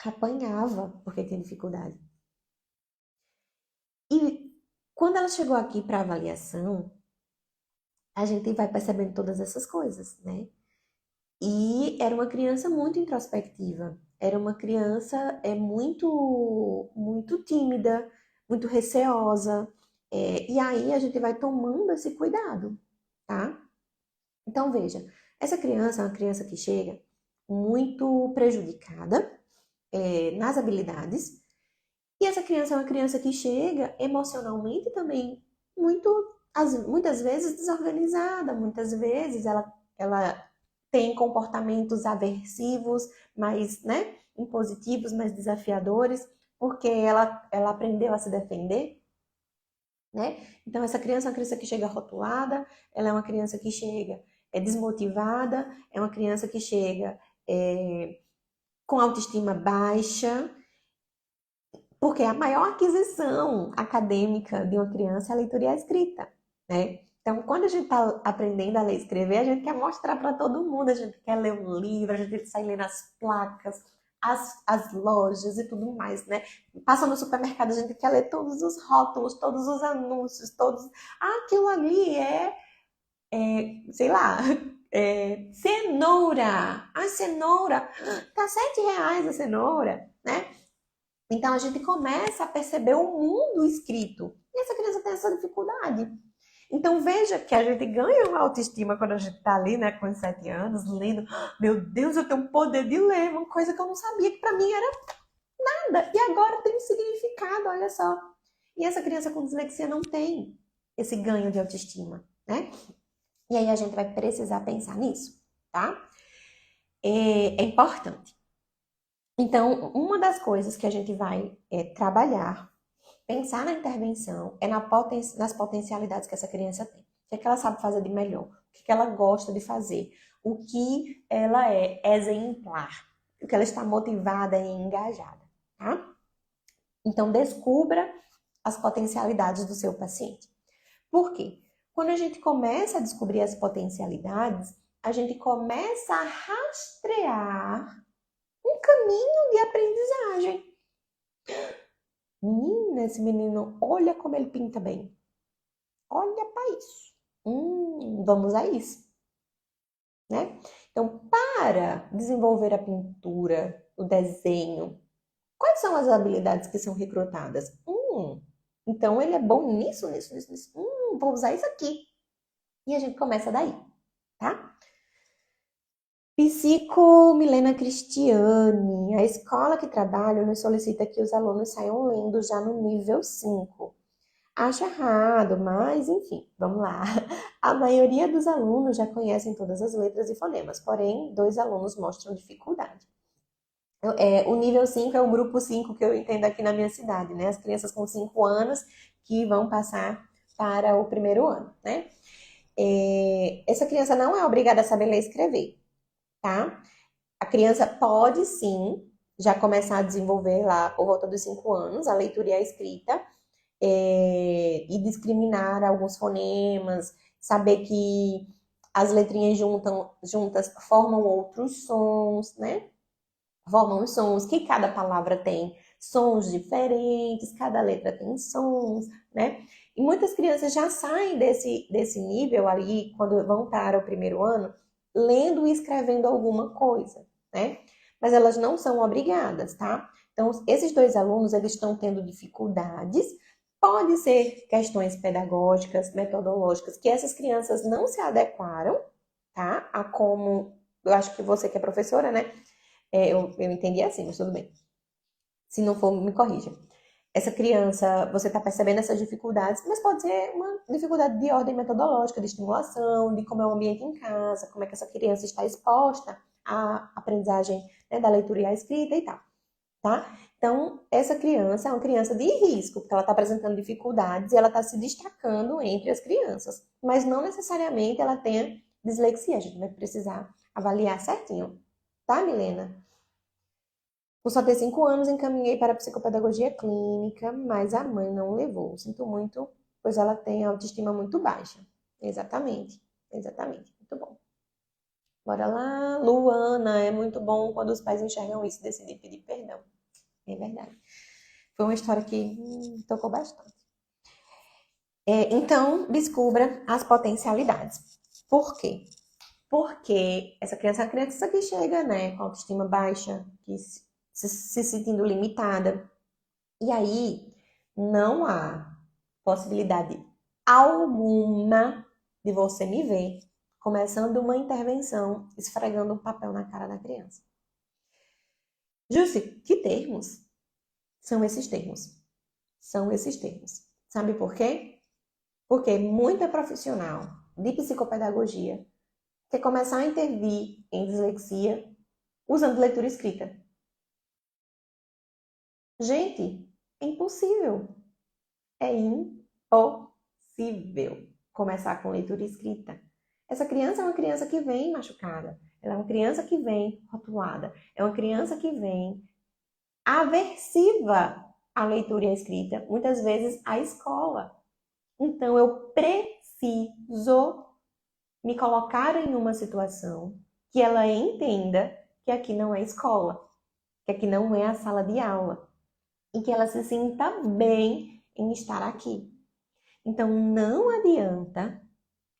apanhava porque tinha dificuldade. E quando ela chegou aqui para avaliação, a gente vai percebendo todas essas coisas, né? E era uma criança muito introspectiva. Era uma criança muito tímida, muito receosa. E aí a gente vai tomando esse cuidado, tá? Então veja, essa criança é uma criança que chega muito prejudicada, nas habilidades. E essa criança é uma criança que chega emocionalmente também muito, muitas vezes desorganizada, muitas vezes ela tem comportamentos aversivos, mais, né, impositivos, mais desafiadores, porque ela aprendeu a se defender, né? Então essa criança é uma criança que chega rotulada, ela é uma criança que chega desmotivada, é uma criança que chega com autoestima baixa, porque a maior aquisição acadêmica de uma criança é a leitura e a escrita, né? Então, quando a gente está aprendendo a ler e escrever, a gente quer mostrar para todo mundo, a gente quer ler um livro, a gente sai lendo as placas, as lojas e tudo mais, né? Passa no supermercado, a gente quer ler todos os rótulos, todos os anúncios, todos. Ah, aquilo ali sei lá, cenoura. A cenoura, tá R$ 7 a cenoura, né? Então a gente começa a perceber o mundo escrito. E essa criança tem essa dificuldade. Então veja que a gente ganha uma autoestima quando a gente está ali, né, com os 7 anos, lendo. Meu Deus, eu tenho o poder de ler, uma coisa que eu não sabia, que para mim era nada. E agora tem um significado, olha só. E essa criança com dislexia não tem esse ganho de autoestima, né? E aí a gente vai precisar pensar nisso, tá? É importante. Então, uma das coisas que a gente vai trabalhar, pensar na intervenção, é nas potencialidades que essa criança tem. O que ela sabe fazer de melhor? O que ela gosta de fazer? O que ela é exemplar? O que ela está motivada e engajada, tá? Então, descubra as potencialidades do seu paciente. Por quê? Quando a gente começa a descobrir as potencialidades, a gente começa a rastrear um caminho de aprendizagem. Menina, esse menino, olha como ele pinta bem. Olha para isso. Vamos usar isso, né? Então, para desenvolver a pintura, o desenho, quais são as habilidades que são recrutadas? Então ele é bom nisso, nisso, nisso, nisso. Vou usar isso aqui. E a gente começa daí, tá? Psico Milena Cristiane. A escola que trabalho nos solicita que os alunos saiam lendo já no nível 5. Acho errado, mas enfim, vamos lá. A maioria dos alunos já conhecem todas as letras e fonemas, porém, 2 alunos mostram dificuldade. O nível 5 é o grupo 5 que eu entendo aqui na minha cidade, né? As crianças com 5 anos que vão passar para o primeiro ano, né? Essa criança não é obrigada a saber ler e escrever, tá? A criança pode sim já começar a desenvolver lá por volta dos 5 anos a leitura e a escrita, e discriminar alguns fonemas, saber que as letrinhas juntas formam outros sons, né? Formam sons que cada palavra tem sons diferentes, cada letra tem sons, né? E muitas crianças já saem desse nível ali, quando vão para o primeiro ano, lendo e escrevendo alguma coisa, né? Mas elas não são obrigadas, tá? Então, esses 2 alunos, eles estão tendo dificuldades. Pode ser questões pedagógicas, metodológicas, que essas crianças não se adequaram, tá? A como, eu acho que você que é professora, né? Eu entendi assim, mas tudo bem. Se não for, me corrija. Essa criança, você está percebendo essas dificuldades, mas pode ser uma dificuldade de ordem metodológica, de estimulação, de como é o ambiente em casa, como é que essa criança está exposta à aprendizagem, né, da leitura e à escrita e tal, tá? Então, essa criança é uma criança de risco, porque ela está apresentando dificuldades e ela está se destacando entre as crianças, mas não necessariamente ela tenha dislexia, a gente vai precisar avaliar certinho, tá, Milena? Por só ter 5 anos, encaminhei para a psicopedagogia clínica, mas a mãe não levou. Sinto muito, pois ela tem autoestima muito baixa. Exatamente, exatamente. Muito bom. Bora lá. Luana, é muito bom quando os pais enxergam isso e decidem pedir perdão. É verdade. Foi uma história que tocou bastante. Então, descubra as potencialidades. Por quê? Porque essa criança é uma criança que chega, né, com autoestima baixa, que se sentindo limitada. E aí, não há possibilidade alguma de você me ver começando uma intervenção, esfregando um papel na cara da criança. Jussi, que termos? São esses termos. São esses termos. Sabe por quê? Porque muita profissional de psicopedagogia quer começar a intervir em dislexia usando leitura escrita. Gente, é impossível. É impossível começar com leitura escrita. Essa criança é uma criança que vem machucada. Ela é uma criança que vem rotulada. É uma criança que vem aversiva à leitura e à escrita, muitas vezes à escola. Então, eu preciso me colocar em uma situação que ela entenda que aqui não é escola, que aqui não é a sala de aula, e que ela se sinta bem em estar aqui. Então, não adianta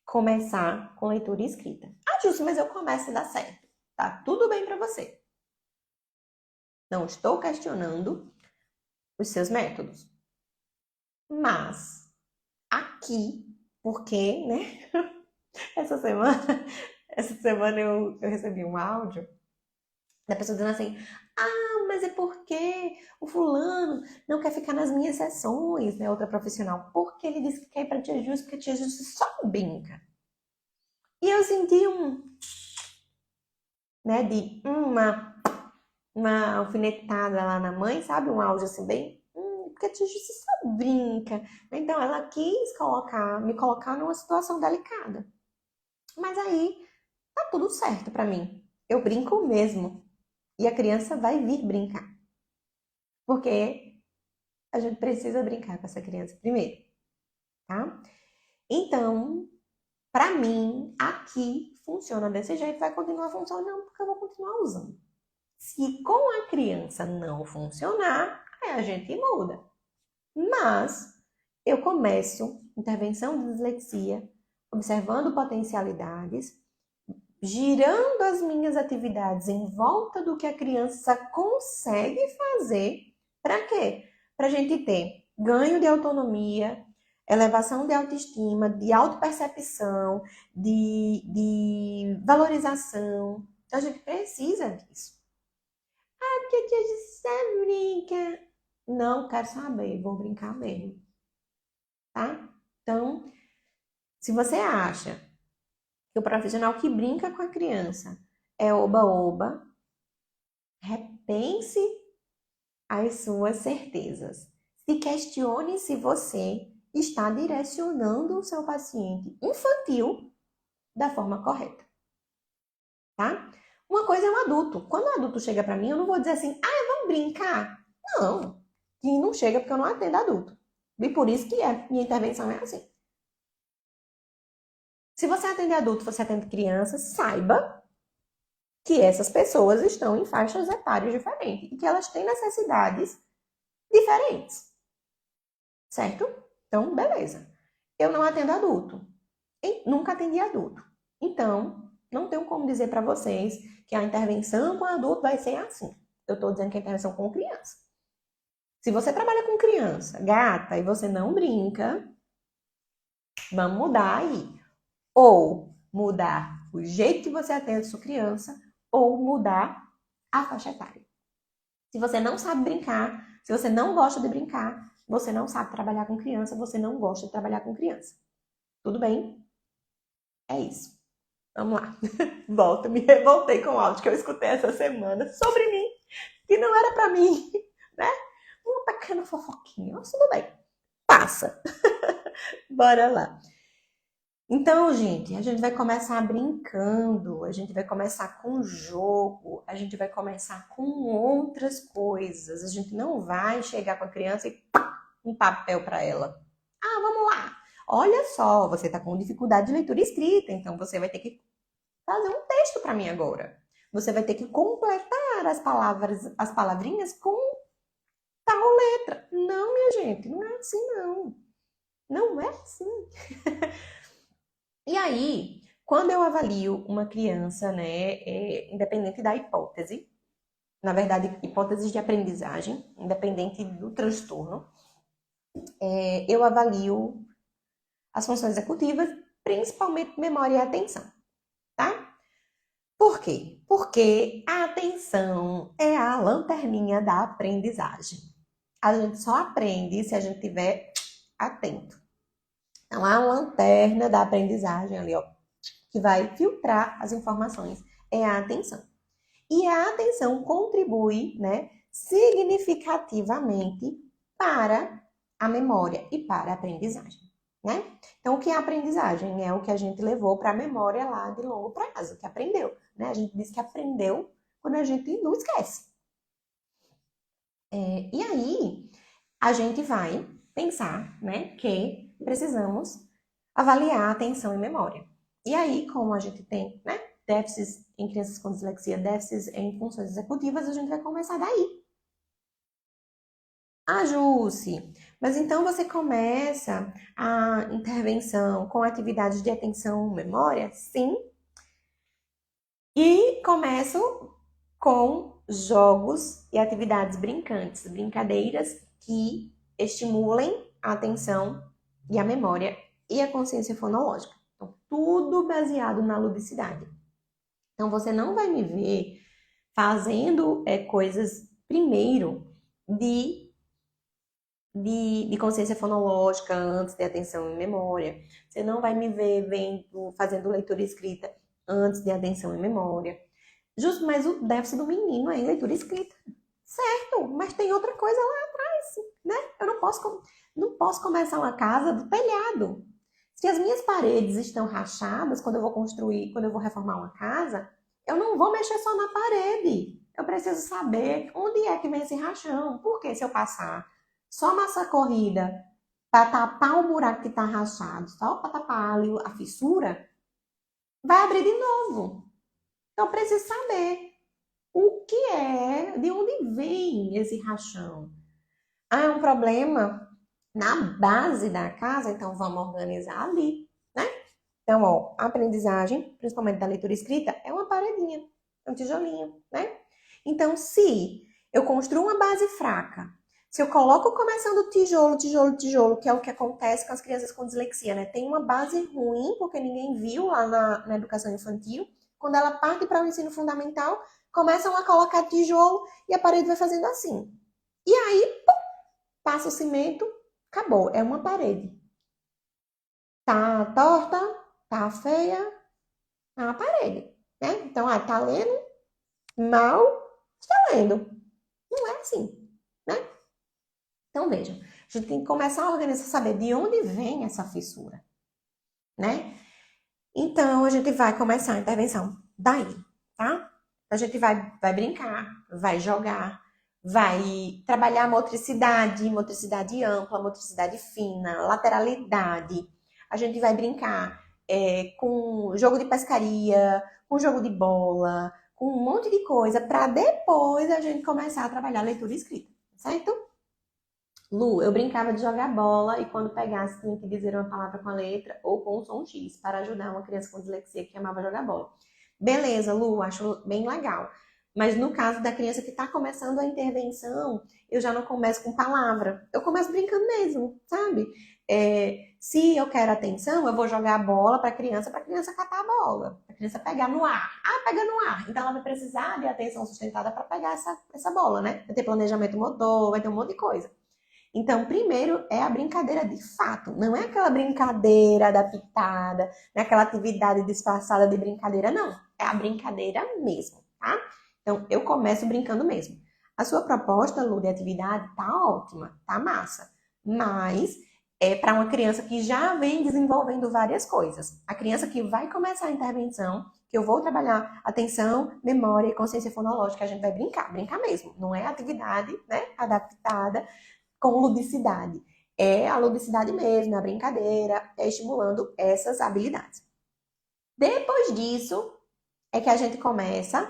começar com leitura e escrita. Ah, Júlio, mas eu começo e dá certo. Tá tudo bem para você. Não estou questionando os seus métodos. Mas, aqui, porque, né? Essa semana eu recebi um áudio da pessoa dizendo assim: ah, mas é porque o fulano não quer ficar nas minhas sessões, né? Outra profissional. Porque ele disse que quer ir pra Tia Júcia, porque a Tia Júcia só brinca. E eu senti né, de uma alfinetada lá na mãe, sabe? Um áudio assim bem, porque a Tia Júcia só brinca. Então ela quis me colocar numa situação delicada. Mas aí tá tudo certo pra mim. Eu brinco mesmo. E a criança vai vir brincar. Porque a gente precisa brincar com essa criança primeiro, tá? Então, pra mim, aqui funciona desse jeito, vai continuar funcionando porque eu vou continuar usando. Se com a criança não funcionar, aí a gente muda. Mas eu começo intervenção de dislexia, observando potencialidades, girando as minhas atividades em volta do que a criança consegue fazer. Para quê? Para a gente ter ganho de autonomia, elevação de autoestima, de autopercepção, de valorização. Então, a gente precisa disso. Ah, porque a tia Gisele brinca. Não quero saber, vou brincar mesmo. Tá? Então, se você acha que o profissional que brinca com a criança é oba-oba, repense as suas certezas. Se questione se você está direcionando o seu paciente infantil da forma correta, tá? Uma coisa é um adulto. Quando o adulto chega para mim, eu não vou dizer assim, ah, vamos brincar. Não, que não chega porque eu não atendo adulto. E por isso que a minha intervenção é assim. Se você atende adulto, você atende criança, saiba que essas pessoas estão em faixas etárias diferentes e que elas têm necessidades diferentes. Certo? Então, beleza. Eu não atendo adulto. Nunca atendi adulto. Então, não tenho como dizer para vocês que a intervenção com adulto vai ser assim. Eu estou dizendo que a intervenção com criança. Se você trabalha com criança, gata, e você não brinca, vamos mudar aí. Ou mudar o jeito que você atende sua criança, ou mudar a faixa etária. Se você não sabe brincar, Se você não gosta de brincar, você não sabe trabalhar com criança, você não gosta de trabalhar com criança. Tudo bem? É isso. Vamos lá. Volto, me revoltei com o áudio que eu escutei essa semana sobre mim, que não era pra mim, né? Uma pequena fofoquinha, mas tudo bem. Passa. Bora lá. Então, gente, a gente vai começar brincando, a gente vai começar com jogo, a gente vai começar com outras coisas. A gente não vai chegar com a criança e pá, um papel para ela. Ah, vamos lá. Olha só, você está com dificuldade de leitura e escrita, então você vai ter que fazer um texto para mim agora. Você vai ter que completar as palavras, as palavrinhas com tal letra. Não, minha gente, não é assim não. Não é assim. E aí, quando eu avalio uma criança, né, independente da hipótese, na verdade, hipóteses de aprendizagem, independente do transtorno, eu avalio as funções executivas, principalmente memória e atenção, tá? Por quê? Porque a atenção é a lanterninha da aprendizagem. A gente só aprende se a gente estiver atento. Então, a lanterna da aprendizagem ali, ó, que vai filtrar as informações, é a atenção. E a atenção contribui, né, significativamente para a memória e para a aprendizagem, né? Então, o que é a aprendizagem? É o que a gente levou para a memória lá de longo prazo, que aprendeu, né? A gente diz que aprendeu quando a gente não esquece. E aí, a gente vai pensar, né, que precisamos avaliar a atenção e memória. E aí, como a gente tem, né, déficits em crianças com dislexia, déficits em funções executivas, a gente vai começar daí. Ajuste. Mas então você começa a intervenção com atividades de atenção e memória? Sim. E começo com jogos e atividades brincantes, brincadeiras que estimulem a atenção e a memória e a consciência fonológica. Então, tudo baseado na ludicidade. Então, você não vai me ver fazendo coisas, primeiro, de consciência fonológica antes de atenção e memória. Você não vai me ver fazendo leitura e escrita antes de atenção e memória. Justo, mas o déficit do menino é em leitura e escrita. Certo, mas tem outra coisa lá atrás, né? Eu não posso começar uma casa do telhado. Se as minhas paredes estão rachadas, quando eu vou reformar uma casa, eu não vou mexer só na parede. Eu preciso saber onde é que vem esse rachão. Porque se eu passar só massa corrida para tapar o buraco que está rachado, só para tapar ali a fissura, vai abrir de novo. Então, eu preciso saber o que é, de onde vem esse rachão. Ah, é um problema na base da casa, então vamos organizar ali, né? Então, ó, a aprendizagem, principalmente da leitura escrita, é uma paredinha, um tijolinho, né? Então, se eu construo uma base fraca, se eu coloco começando tijolo, tijolo, tijolo, que é o que acontece com as crianças com dislexia, né? Tem uma base ruim, porque ninguém viu lá na educação infantil. Quando ela parte para o ensino fundamental, começam a colocar tijolo e a parede vai fazendo assim. E aí, pum, passa o cimento, acabou, é uma parede. Tá torta, tá feia, é uma parede, né? Então, tá lendo mal, está lendo. Não é assim, né? Então, vejam, a gente tem que começar a organizar, saber de onde vem essa fissura, né? Então, a gente vai começar a intervenção daí, tá? A gente vai brincar, vai jogar, vai trabalhar motricidade ampla, motricidade fina, lateralidade. A gente vai brincar com jogo de pescaria, com jogo de bola, com um monte de coisa, para depois a gente começar a trabalhar leitura e escrita, certo? Lu, eu brincava de jogar bola e quando pegasse tinha que dizer uma palavra com a letra ou com o som X para ajudar uma criança com dislexia que amava jogar bola. Beleza, Lu, acho bem legal. Mas no caso da criança que está começando a intervenção, eu já não começo com palavra. Eu começo brincando mesmo, sabe? Se eu quero atenção, eu vou jogar a bola para a criança catar a bola, para a criança pegar no ar. Ah, pega no ar. Então ela vai precisar de atenção sustentada para pegar essa bola, né? Vai ter planejamento motor, vai ter um monte de coisa. Então, primeiro é a brincadeira de fato, não é aquela brincadeira adaptada, não é aquela atividade disfarçada de brincadeira, não. É a brincadeira mesmo, tá? Então, eu começo brincando mesmo. A sua proposta, Lu, de atividade tá ótima, tá massa, mas é para uma criança que já vem desenvolvendo várias coisas. A criança que vai começar a intervenção, que eu vou trabalhar atenção, memória e consciência fonológica, a gente vai brincar mesmo. Não é atividade, né, adaptada com ludicidade. É a ludicidade mesmo, é a brincadeira, é estimulando essas habilidades. Depois disso, é que a gente começa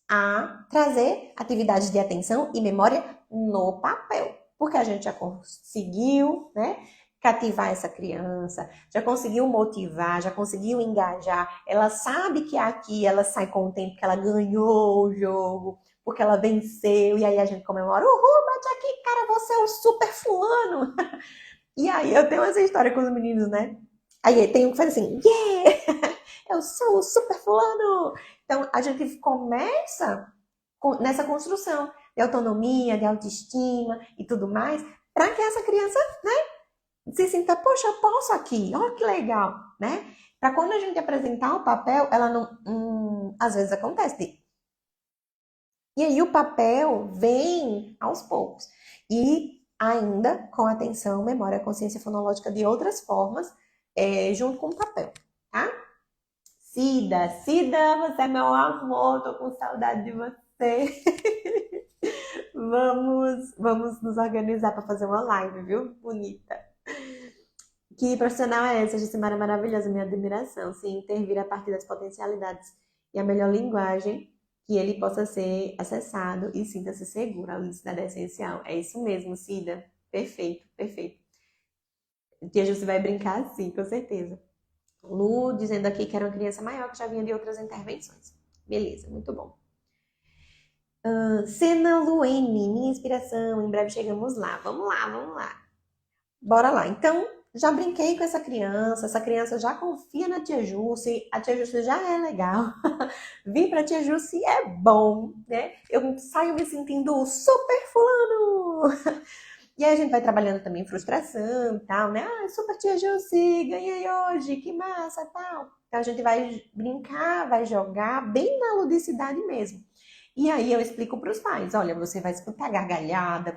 a trazer atividades de atenção e memória no papel. Porque a gente já conseguiu, né, cativar essa criança, já conseguiu motivar, já conseguiu engajar. Ela sabe que aqui ela sai com o tempo que ela ganhou o jogo, porque ela venceu, e aí a gente comemora, uhul, bate aqui, cara, você é o super fulano. E aí eu tenho essa história com os meninos, né? Aí tem um que faz assim, yeah, eu sou o super fulano. Então a gente começa nessa construção de autonomia, de autoestima e tudo mais, para que essa criança, né, se sinta, poxa, eu posso aqui, olha que legal, né? Para quando a gente apresentar o papel, ela não, às vezes acontece. E aí o papel vem aos poucos. E ainda com atenção, memória, consciência fonológica de outras formas, junto com o papel, tá? Cida, você é meu amor, tô com saudade de você. Vamos nos organizar para fazer uma live, viu? Bonita. Que profissional é essa, Jucimara? Maravilhosa, minha admiração. Sim, intervir a partir das potencialidades e a melhor linguagem que ele possa ser acessado e sinta-se seguro. A ludicidade é essencial. É isso mesmo, Cida. Perfeito, perfeito. Tia Jussi vai brincar assim, com certeza. Lu dizendo aqui que era uma criança maior que já vinha de outras intervenções. Beleza, muito bom. Cena Luene, minha inspiração. Em breve chegamos lá. Vamos lá, vamos lá. Bora lá. Então, já brinquei com essa criança já confia na tia Jussi, a tia Jussi já é legal. Vir pra tia Jussi é bom, né? Eu saio me sentindo super fulano. E aí a gente vai trabalhando também frustração e tal, né? Ah, super tia Jussi, ganhei hoje, que massa e tal. Então a gente vai brincar, vai jogar bem na ludicidade mesmo. E aí eu explico para os pais, olha, você vai escutar gargalhada,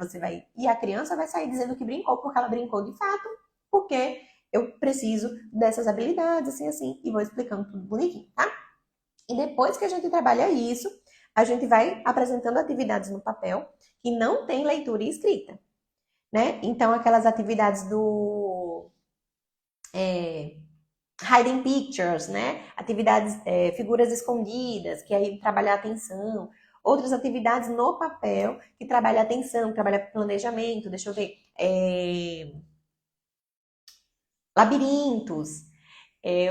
e a criança vai sair dizendo que brincou porque ela brincou de fato, porque eu preciso dessas habilidades, assim, assim, e vou explicando tudo bonitinho, tá? E depois que a gente trabalha isso, a gente vai apresentando atividades no papel que não tem leitura e escrita, né? Então, aquelas atividades do hiding pictures, né? Atividades, figuras escondidas, que aí trabalha a atenção. Outras atividades no papel, que trabalha a atenção, trabalha planejamento, deixa eu ver. Labirintos,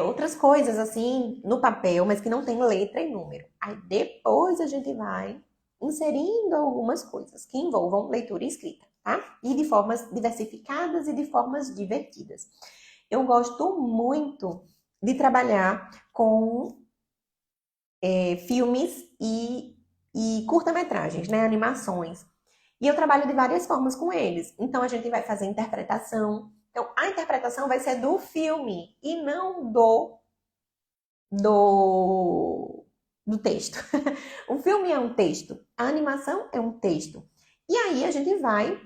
outras coisas assim no papel, mas que não tem letra e número. Aí depois a gente vai inserindo algumas coisas que envolvam leitura e escrita, tá? E de formas diversificadas e de formas divertidas. Eu gosto muito de trabalhar com filmes e curta-metragens, né? Animações. E eu trabalho de várias formas com eles. Então a gente vai fazer interpretação. Então a interpretação vai ser do filme e não do texto. O filme é um texto, a animação é um texto. E aí a gente vai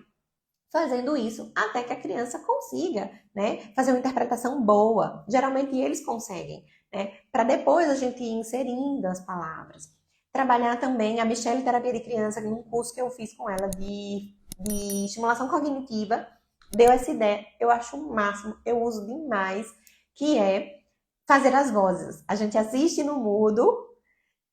fazendo isso até que a criança consiga, né, fazer uma interpretação boa. Geralmente eles conseguem, né, para depois a gente ir inserindo as palavras. Trabalhar também a Michelle Terapia de Criança, num curso que eu fiz com ela de estimulação cognitiva, deu essa ideia, eu acho o máximo, eu uso demais, que é fazer as vozes. A gente assiste no mudo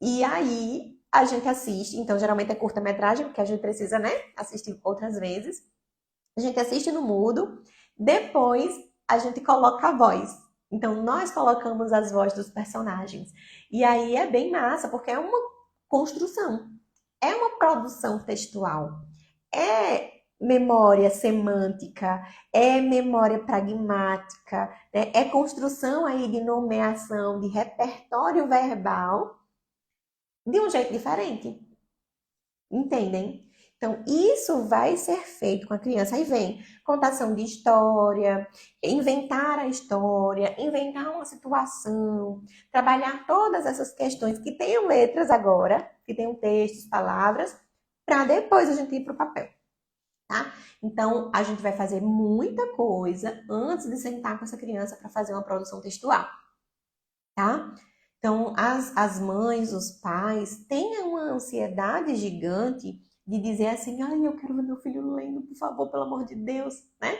e aí a gente assiste, então geralmente é curta-metragem, porque a gente precisa, né, assistir outras vezes. A gente assiste no mudo, depois a gente coloca a voz. Então, nós colocamos as vozes dos personagens. E aí é bem massa, porque é uma construção. É uma produção textual. É memória semântica, é memória pragmática, né? É construção aí de nomeação, de repertório verbal de um jeito diferente. Entendem? Então, isso vai ser feito com a criança. Aí vem contação de história, inventar uma situação, trabalhar todas essas questões que tenham letras agora, que tenham textos, palavras, para depois a gente ir para o papel, tá? Então, a gente vai fazer muita coisa antes de sentar com essa criança para fazer uma produção textual, tá? Então, as mães, os pais, têm uma ansiedade gigante de dizer assim, ai, eu quero ver meu filho lendo, por favor, pelo amor de Deus, né?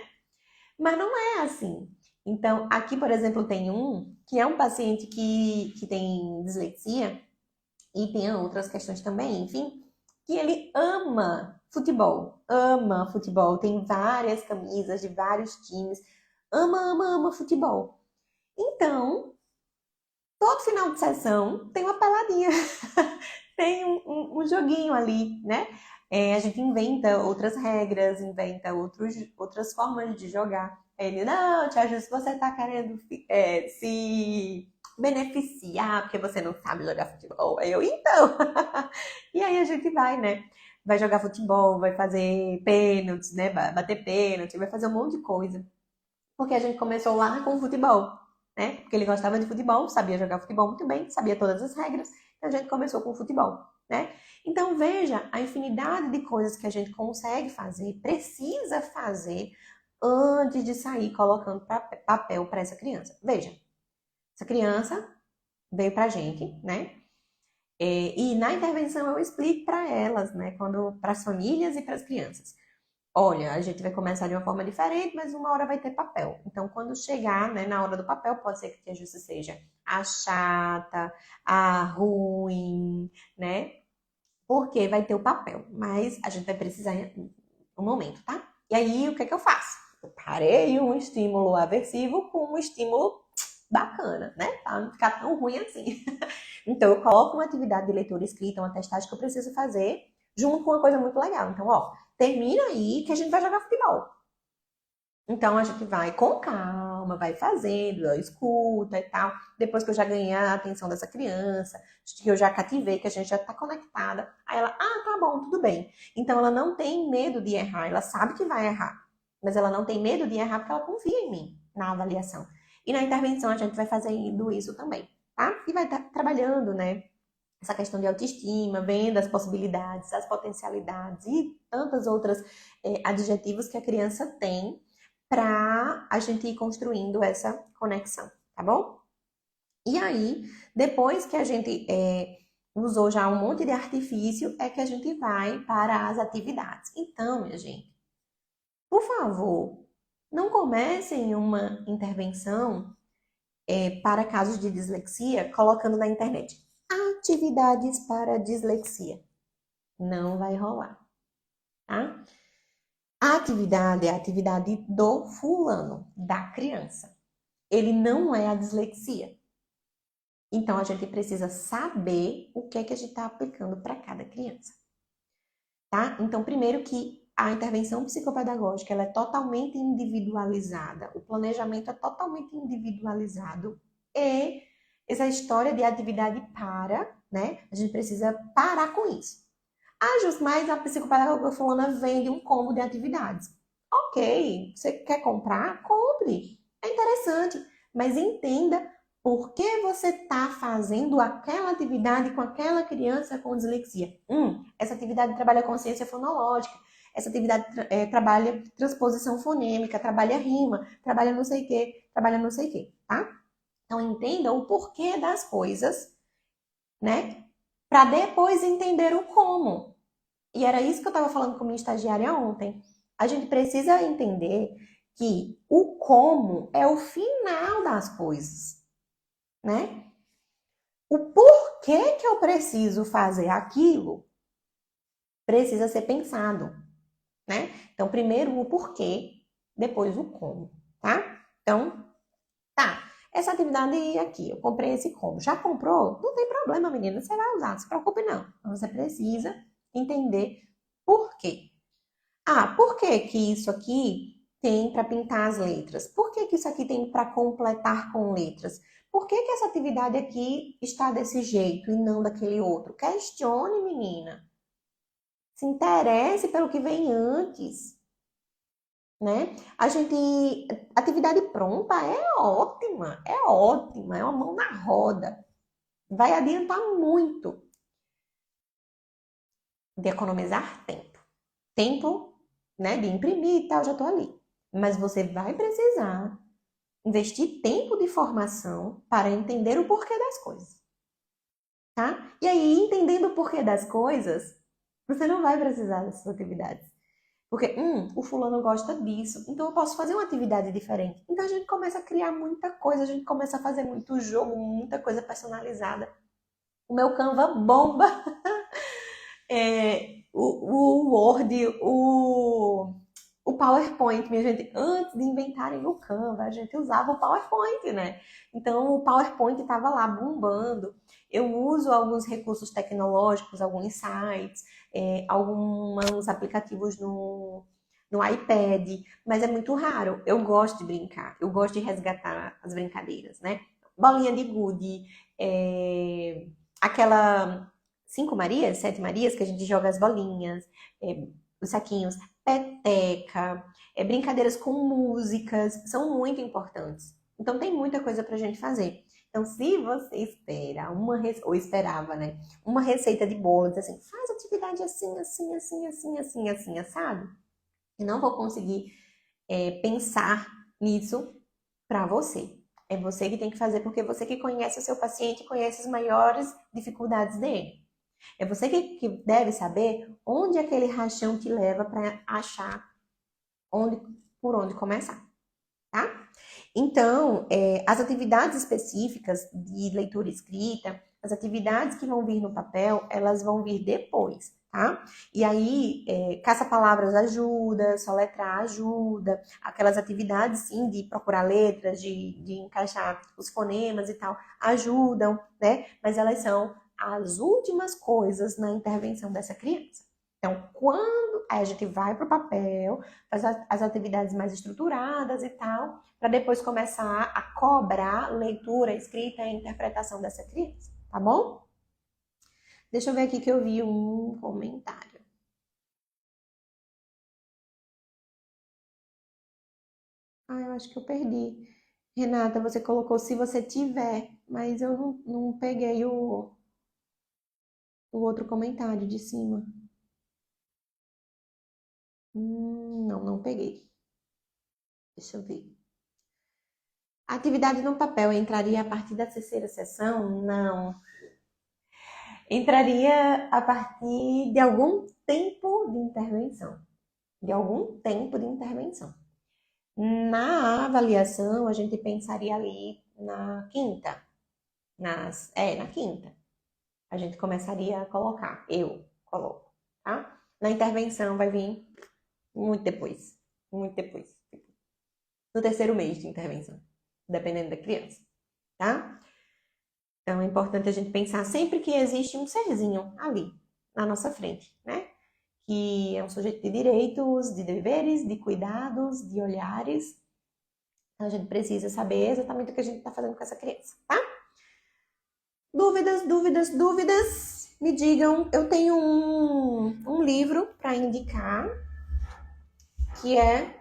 Mas não é assim. Então, aqui, por exemplo, tem um que é um paciente que tem dislexia e tem outras questões também, enfim, que ele ama futebol, tem várias camisas de vários times, ama futebol. Então, todo final de sessão tem uma peladinha, tem um joguinho ali, né? A gente inventa outras regras, inventa outras formas de jogar. Ele, não, Tia Ju, se você tá querendo se beneficiar porque você não sabe jogar futebol, aí eu, então. E aí a gente vai, né? Vai jogar futebol, vai fazer pênaltis, né? Vai bater pênalti, vai fazer um monte de coisa. Porque a gente começou lá com o futebol, né? Porque ele gostava de futebol, sabia jogar futebol muito bem, sabia todas as regras, e a gente começou com o futebol, né? Então veja a infinidade de coisas que a gente consegue fazer, precisa fazer antes de sair colocando papel para essa criança. Veja, essa criança veio para a gente, né? E na intervenção eu explico para elas, né? Para as famílias e para as crianças. Olha, a gente vai começar de uma forma diferente, mas uma hora vai ter papel. Então, quando chegar, né, na hora do papel, pode ser que a justiça seja a chata, a ruim, né? Porque vai ter o papel. Mas a gente vai precisar em um momento, tá? E aí, o que é que eu faço? Eu parei um estímulo aversivo com um estímulo bacana, né? Pra não ficar tão ruim assim. Então, eu coloco uma atividade de leitura escrita, uma testagem que eu preciso fazer, junto com uma coisa muito legal. Então, ó, termina aí que a gente vai jogar futebol. Então, a gente vai com calma, vai fazendo, ó, escuta e tal. Depois que eu já ganhei a atenção dessa criança, que eu já cativei, que a gente já tá conectada, aí ela, tá bom, tudo bem. Então, ela não tem medo de errar, ela sabe que vai errar. Mas ela não tem medo de errar porque ela confia em mim na avaliação. E na intervenção a gente vai fazendo isso também, tá? E vai estar trabalhando, né? Essa questão de autoestima, vendo as possibilidades, as potencialidades e tantas outras adjetivos que a criança tem para a gente ir construindo essa conexão, tá bom? E aí, depois que a gente usou já um monte de artifício, é que a gente vai para as atividades. Então, minha gente, por favor, não comecem uma intervenção para casos de dislexia colocando na internet atividades para dislexia. Não vai rolar, tá? A atividade é a atividade do fulano, da criança. Ele não é a dislexia. Então, a gente precisa saber o que é que a gente está aplicando para cada criança, tá? Então, primeiro que a intervenção psicopedagógica ela é totalmente individualizada, o planejamento é totalmente individualizado e essa história de atividade para, né? A gente precisa parar com isso. Jus, mas a psicopedagoga fulana vende um combo de atividades. Ok, você quer comprar? Compre. É interessante, mas entenda por que você está fazendo aquela atividade com aquela criança com dislexia. Essa atividade trabalha consciência fonológica, essa atividade trabalha transposição fonêmica, trabalha rima, trabalha não sei o quê, tá? Então entenda o porquê das coisas, né? Para depois entender o como. E era isso que eu estava falando com minha estagiária ontem. A gente precisa entender que o como é o final das coisas, né? O porquê que eu preciso fazer aquilo precisa ser pensado, né? Então, primeiro o porquê, depois o como, tá? Então, tá. Essa atividade aqui, eu comprei esse como. Já comprou? Não tem problema, menina, você vai usar, não se preocupe não. Então, você precisa entender por quê. Ah, por que que isso aqui tem para pintar as letras? Por que que isso aqui tem para completar com letras? Por que que essa atividade aqui está desse jeito e não daquele outro? Questione, menina. Se interesse pelo que vem antes, né? Atividade pronta é ótima, é uma mão na roda. Vai adiantar muito de economizar tempo. Tempo, né, de imprimir e tal, já tô ali. Mas você vai precisar investir tempo de formação para entender o porquê das coisas, tá? E aí, entendendo o porquê das coisas, você não vai precisar dessas atividades. Porque, o fulano gosta disso, então eu posso fazer uma atividade diferente. Então a gente começa a criar muita coisa, a gente começa a fazer muito jogo, muita coisa personalizada. O meu Canva bomba. O Word, o PowerPoint, minha gente, antes de inventarem o Canva, a gente usava o PowerPoint, né? Então o PowerPoint estava lá bombando. Eu uso alguns recursos tecnológicos, alguns sites, alguns aplicativos no iPad, mas é muito raro. Eu gosto de brincar, eu gosto de resgatar as brincadeiras, né? Bolinha de gude, aquela 5 Marias, 7 Marias, que a gente joga as bolinhas, os saquinhos, peteca, brincadeiras com músicas, são muito importantes. Então tem muita coisa pra gente fazer. Então, se você espera ou esperava, né, uma receita de bolo, diz assim, faz atividade assim, assim, assim, assim, assim, assim, assado, eu não vou conseguir pensar nisso para você. É você que tem que fazer, porque é você que conhece o seu paciente, conhece as maiores dificuldades dele. É você que deve saber onde aquele rachão te leva para achar por onde começar, tá? Então, as atividades específicas de leitura escrita, as atividades que vão vir no papel, elas vão vir depois, tá? E aí, caça-palavras ajuda, soletrar ajuda, aquelas atividades, sim, de procurar letras, de encaixar os fonemas e tal, ajudam, né? Mas elas são as últimas coisas na intervenção dessa criança. Então, quando a gente vai para o papel, faz as atividades mais estruturadas e tal, para depois começar a cobrar leitura, escrita e interpretação dessa criança, tá bom? Deixa eu ver aqui que eu vi um comentário. Ah, eu acho que eu perdi. Renata, você colocou se você tiver, mas eu não peguei o outro comentário de cima. Não peguei. Deixa eu ver. A atividade no papel entraria a partir da terceira sessão? Não. Entraria a partir de algum tempo de intervenção. De algum tempo de intervenção. Na avaliação, a gente pensaria ali na quinta. Na quinta. A gente começaria a colocar. Eu coloco, tá? Na intervenção vai vir muito depois. Muito depois. No terceiro mês de intervenção. Dependendo da criança, tá? Então é importante a gente pensar sempre que existe um serzinho ali, na nossa frente, né? Que é um sujeito de direitos, de deveres, de cuidados, de olhares. Então, a gente precisa saber exatamente o que a gente está fazendo com essa criança, tá? Dúvidas, dúvidas, dúvidas? Me digam. Eu tenho um livro para indicar, que é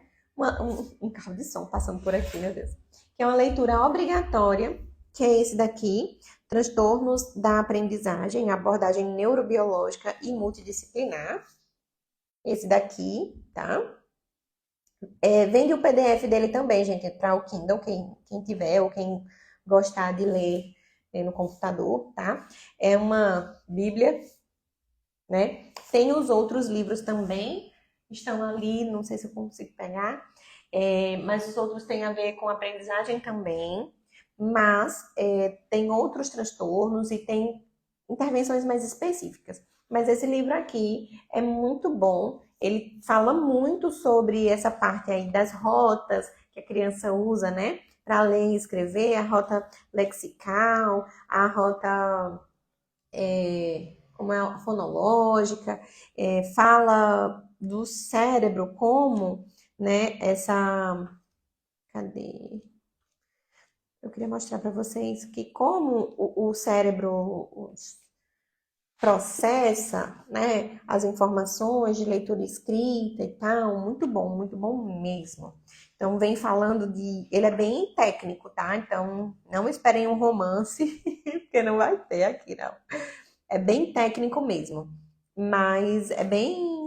um carro de som passando por aqui, meu Deus. Que é uma leitura obrigatória, que é esse daqui, Transtornos da Aprendizagem, Abordagem Neurobiológica e Multidisciplinar. Esse daqui, tá? Vende o PDF dele também, gente, para o Kindle, quem tiver ou quem gostar de ler no computador, tá? É uma bíblia, né? Tem os outros livros também, estão ali, não sei se eu consigo pegar, mas os outros têm a ver com aprendizagem também, mas tem outros transtornos e tem intervenções mais específicas. Mas esse livro aqui é muito bom, ele fala muito sobre essa parte aí das rotas que a criança usa, né? Para ler e escrever, a rota lexical, a rota como é a fonológica, fala do cérebro, como, né, essa... Cadê? Eu queria mostrar para vocês que como o cérebro processa, né, as informações de leitura escrita e tal, muito bom mesmo. Então, vem falando de... Ele é bem técnico, tá? Então, não esperem um romance, porque não vai ter aqui, não. É bem técnico mesmo, mas é bem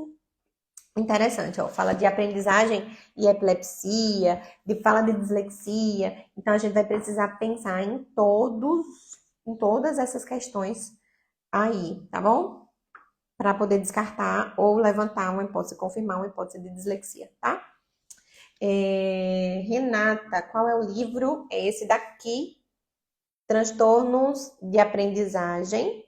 interessante, ó. Fala de aprendizagem e epilepsia, fala de dislexia. Então, a gente vai precisar pensar em todas essas questões aí, tá bom? Para poder descartar ou levantar uma hipótese, confirmar uma hipótese de dislexia, tá? Renata, qual é o livro? É esse daqui, Transtornos de Aprendizagem,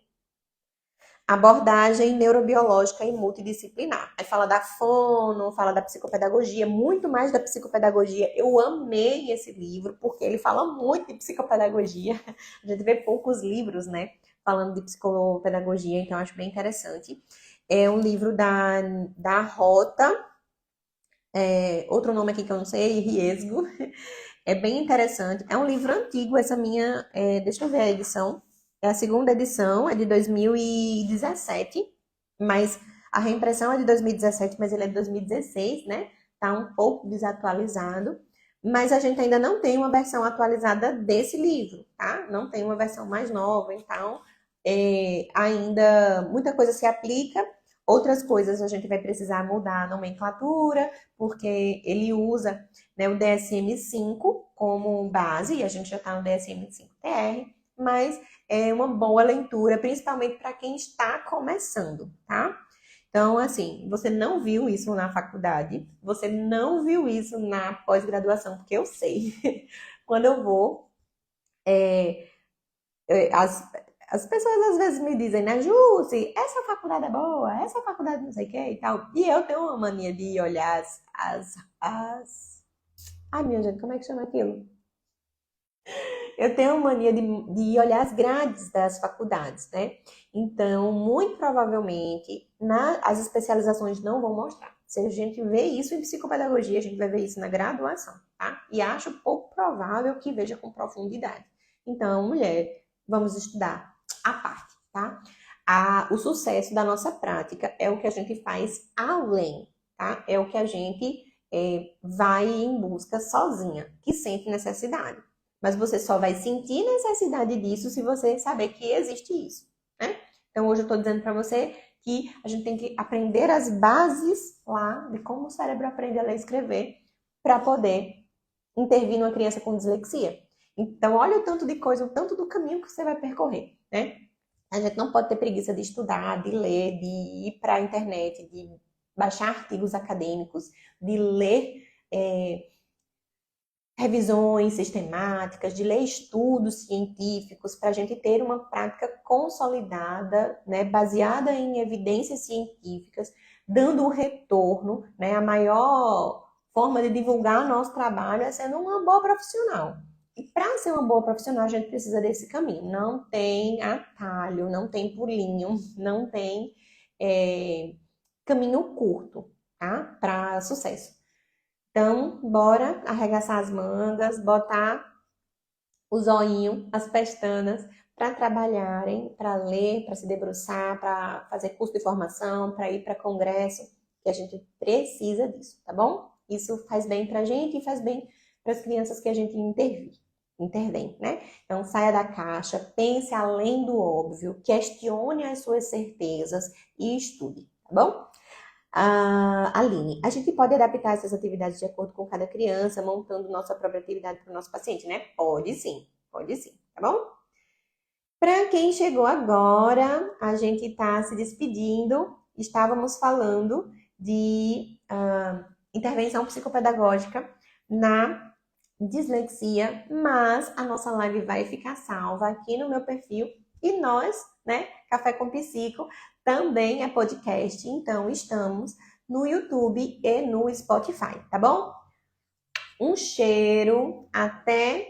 Abordagem Neurobiológica e Multidisciplinar. Aí fala da fono, fala da psicopedagogia, muito mais da psicopedagogia. Eu amei esse livro, porque ele fala muito de psicopedagogia. A gente vê poucos livros, né, falando de psicopedagogia, então eu acho bem interessante. É um livro da Rota, outro nome aqui que eu não sei, Riesgo. É bem interessante. É um livro antigo, essa minha, deixa eu ver a edição. É a segunda edição, é de 2017, mas a reimpressão é de 2017, mas ele é de 2016, né? Tá um pouco desatualizado, mas a gente ainda não tem uma versão atualizada desse livro, tá? Não tem uma versão mais nova, então ainda muita coisa se aplica, outras coisas a gente vai precisar mudar a nomenclatura, porque ele usa, né, o DSM-5 como base, e a gente já está no DSM-5-TR, mas é uma boa leitura, principalmente para quem está começando, tá? Então, assim, você não viu isso na faculdade, você não viu isso na pós-graduação, porque eu sei. Quando eu vou, as, as pessoas às vezes me dizem, né, Jússi, essa faculdade é boa, essa faculdade não sei o que e tal. E eu tenho uma mania de olhar Ai, minha gente, como é que chama aquilo? Eu tenho uma mania de olhar as grades das faculdades, né? Então, muito provavelmente, as especializações não vão mostrar. Se a gente vê isso em psicopedagogia, a gente vai ver isso na graduação, tá? E acho pouco provável que veja com profundidade. Então, mulher, vamos estudar a parte, tá? O sucesso da nossa prática é o que a gente faz além, tá? É o que a gente vai em busca sozinha, que sente necessidade. Mas você só vai sentir necessidade disso se você saber que existe isso, né? Então, hoje eu estou dizendo para você que a gente tem que aprender as bases lá de como o cérebro aprende a ler e escrever para poder intervir numa criança com dislexia. Então, olha o tanto de coisa, o tanto do caminho que você vai percorrer, né? A gente não pode ter preguiça de estudar, de ler, de ir para a internet, de baixar artigos acadêmicos, de ler revisões sistemáticas, de ler estudos científicos, para a gente ter uma prática consolidada, né, baseada em evidências científicas, dando um retorno, né, a maior forma de divulgar nosso trabalho é sendo uma boa profissional. E para ser uma boa profissional, a gente precisa desse caminho. Não tem atalho, não tem pulinho, não tem caminho curto, tá? Para sucesso. Então, bora arregaçar as mangas, botar o zoinho, as pestanas, para trabalharem, para ler, para se debruçar, para fazer curso de formação, para ir para congresso, que a gente precisa disso, tá bom? Isso faz bem para a gente e faz bem para as crianças que a gente intervém, né? Então, saia da caixa, pense além do óbvio, questione as suas certezas e estude, tá bom? Aline, a gente pode adaptar essas atividades de acordo com cada criança, montando nossa própria atividade para o nosso paciente, né? Pode sim, tá bom? Para quem chegou agora, a gente está se despedindo. Estávamos falando de intervenção psicopedagógica na dislexia, mas a nossa live vai ficar salva aqui no meu perfil e nós, né, Café com Psico, também é podcast, então estamos no YouTube e no Spotify, tá bom? Um cheiro, até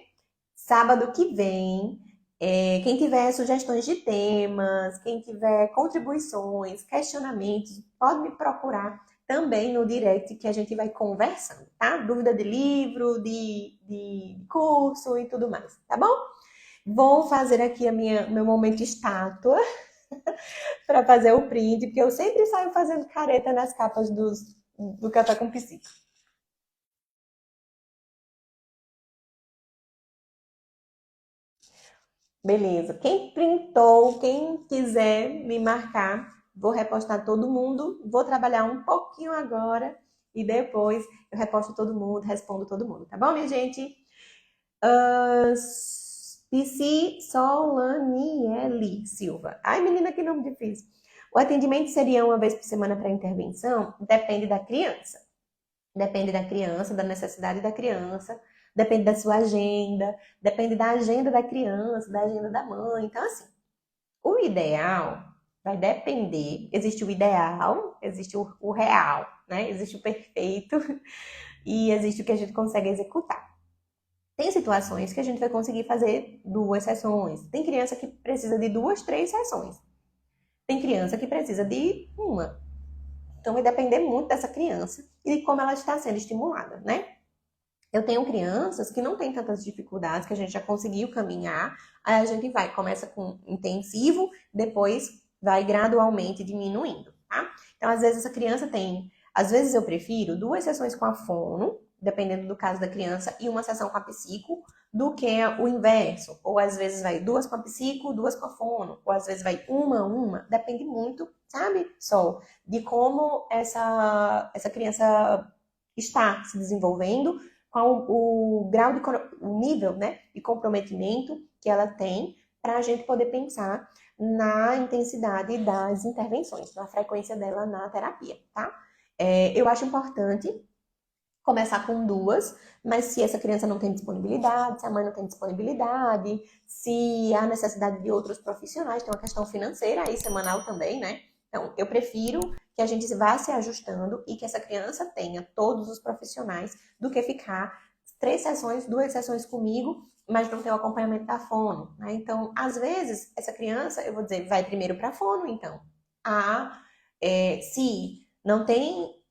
sábado que vem. Quem tiver sugestões de temas, quem tiver contribuições, questionamentos, pode me procurar também no direct que a gente vai conversando, tá? Dúvida de livro, de curso e tudo mais, tá bom? Vou fazer aqui meu momento estátua para fazer o print, porque eu sempre saio fazendo careta nas capas do Café com Psico. Beleza. Quem printou, quem quiser me marcar, vou repostar todo mundo. Vou trabalhar um pouquinho agora e depois eu reposto todo mundo, respondo todo mundo, tá bom, minha gente? Psi Solaniele Silva. Ai, menina, que nome difícil. O atendimento seria uma vez por semana para intervenção? Depende da criança. Depende da criança, da necessidade da criança, depende da sua agenda, depende da agenda da criança, da agenda da mãe. Então, assim, o ideal vai depender. Existe o ideal, existe o real, né? Existe o perfeito e existe o que a gente consegue executar. Tem situações que a gente vai conseguir fazer 2 sessões. Tem criança que precisa de 2, 3 sessões. Tem criança que precisa de uma. Então vai depender muito dessa criança e de como ela está sendo estimulada, né? Eu tenho crianças que não têm tantas dificuldades, que a gente já conseguiu caminhar, aí a gente começa com intensivo, depois vai gradualmente diminuindo, tá? Então, às vezes essa criança às vezes eu prefiro 2 sessões com a fono, dependendo do caso da criança, e uma sessão com a psico, do que o inverso. Ou às vezes vai 2 com a psico, 2 com a fono, ou às vezes vai uma, depende muito, sabe, Sol, de como essa criança está se desenvolvendo, qual o grau o nível, né, de comprometimento que ela tem, para a gente poder pensar na intensidade das intervenções, na frequência dela na terapia, tá? Eu acho importante começar com 2, mas se essa criança não tem disponibilidade, se a mãe não tem disponibilidade, se há necessidade de outros profissionais, tem uma questão financeira aí semanal também, né? Então, eu prefiro que a gente vá se ajustando e que essa criança tenha todos os profissionais do que ficar 3 sessões, 2 sessões comigo, mas não ter o acompanhamento da fono, né? Então, às vezes, essa criança, eu vou dizer, vai primeiro para a fono, então. Se não tem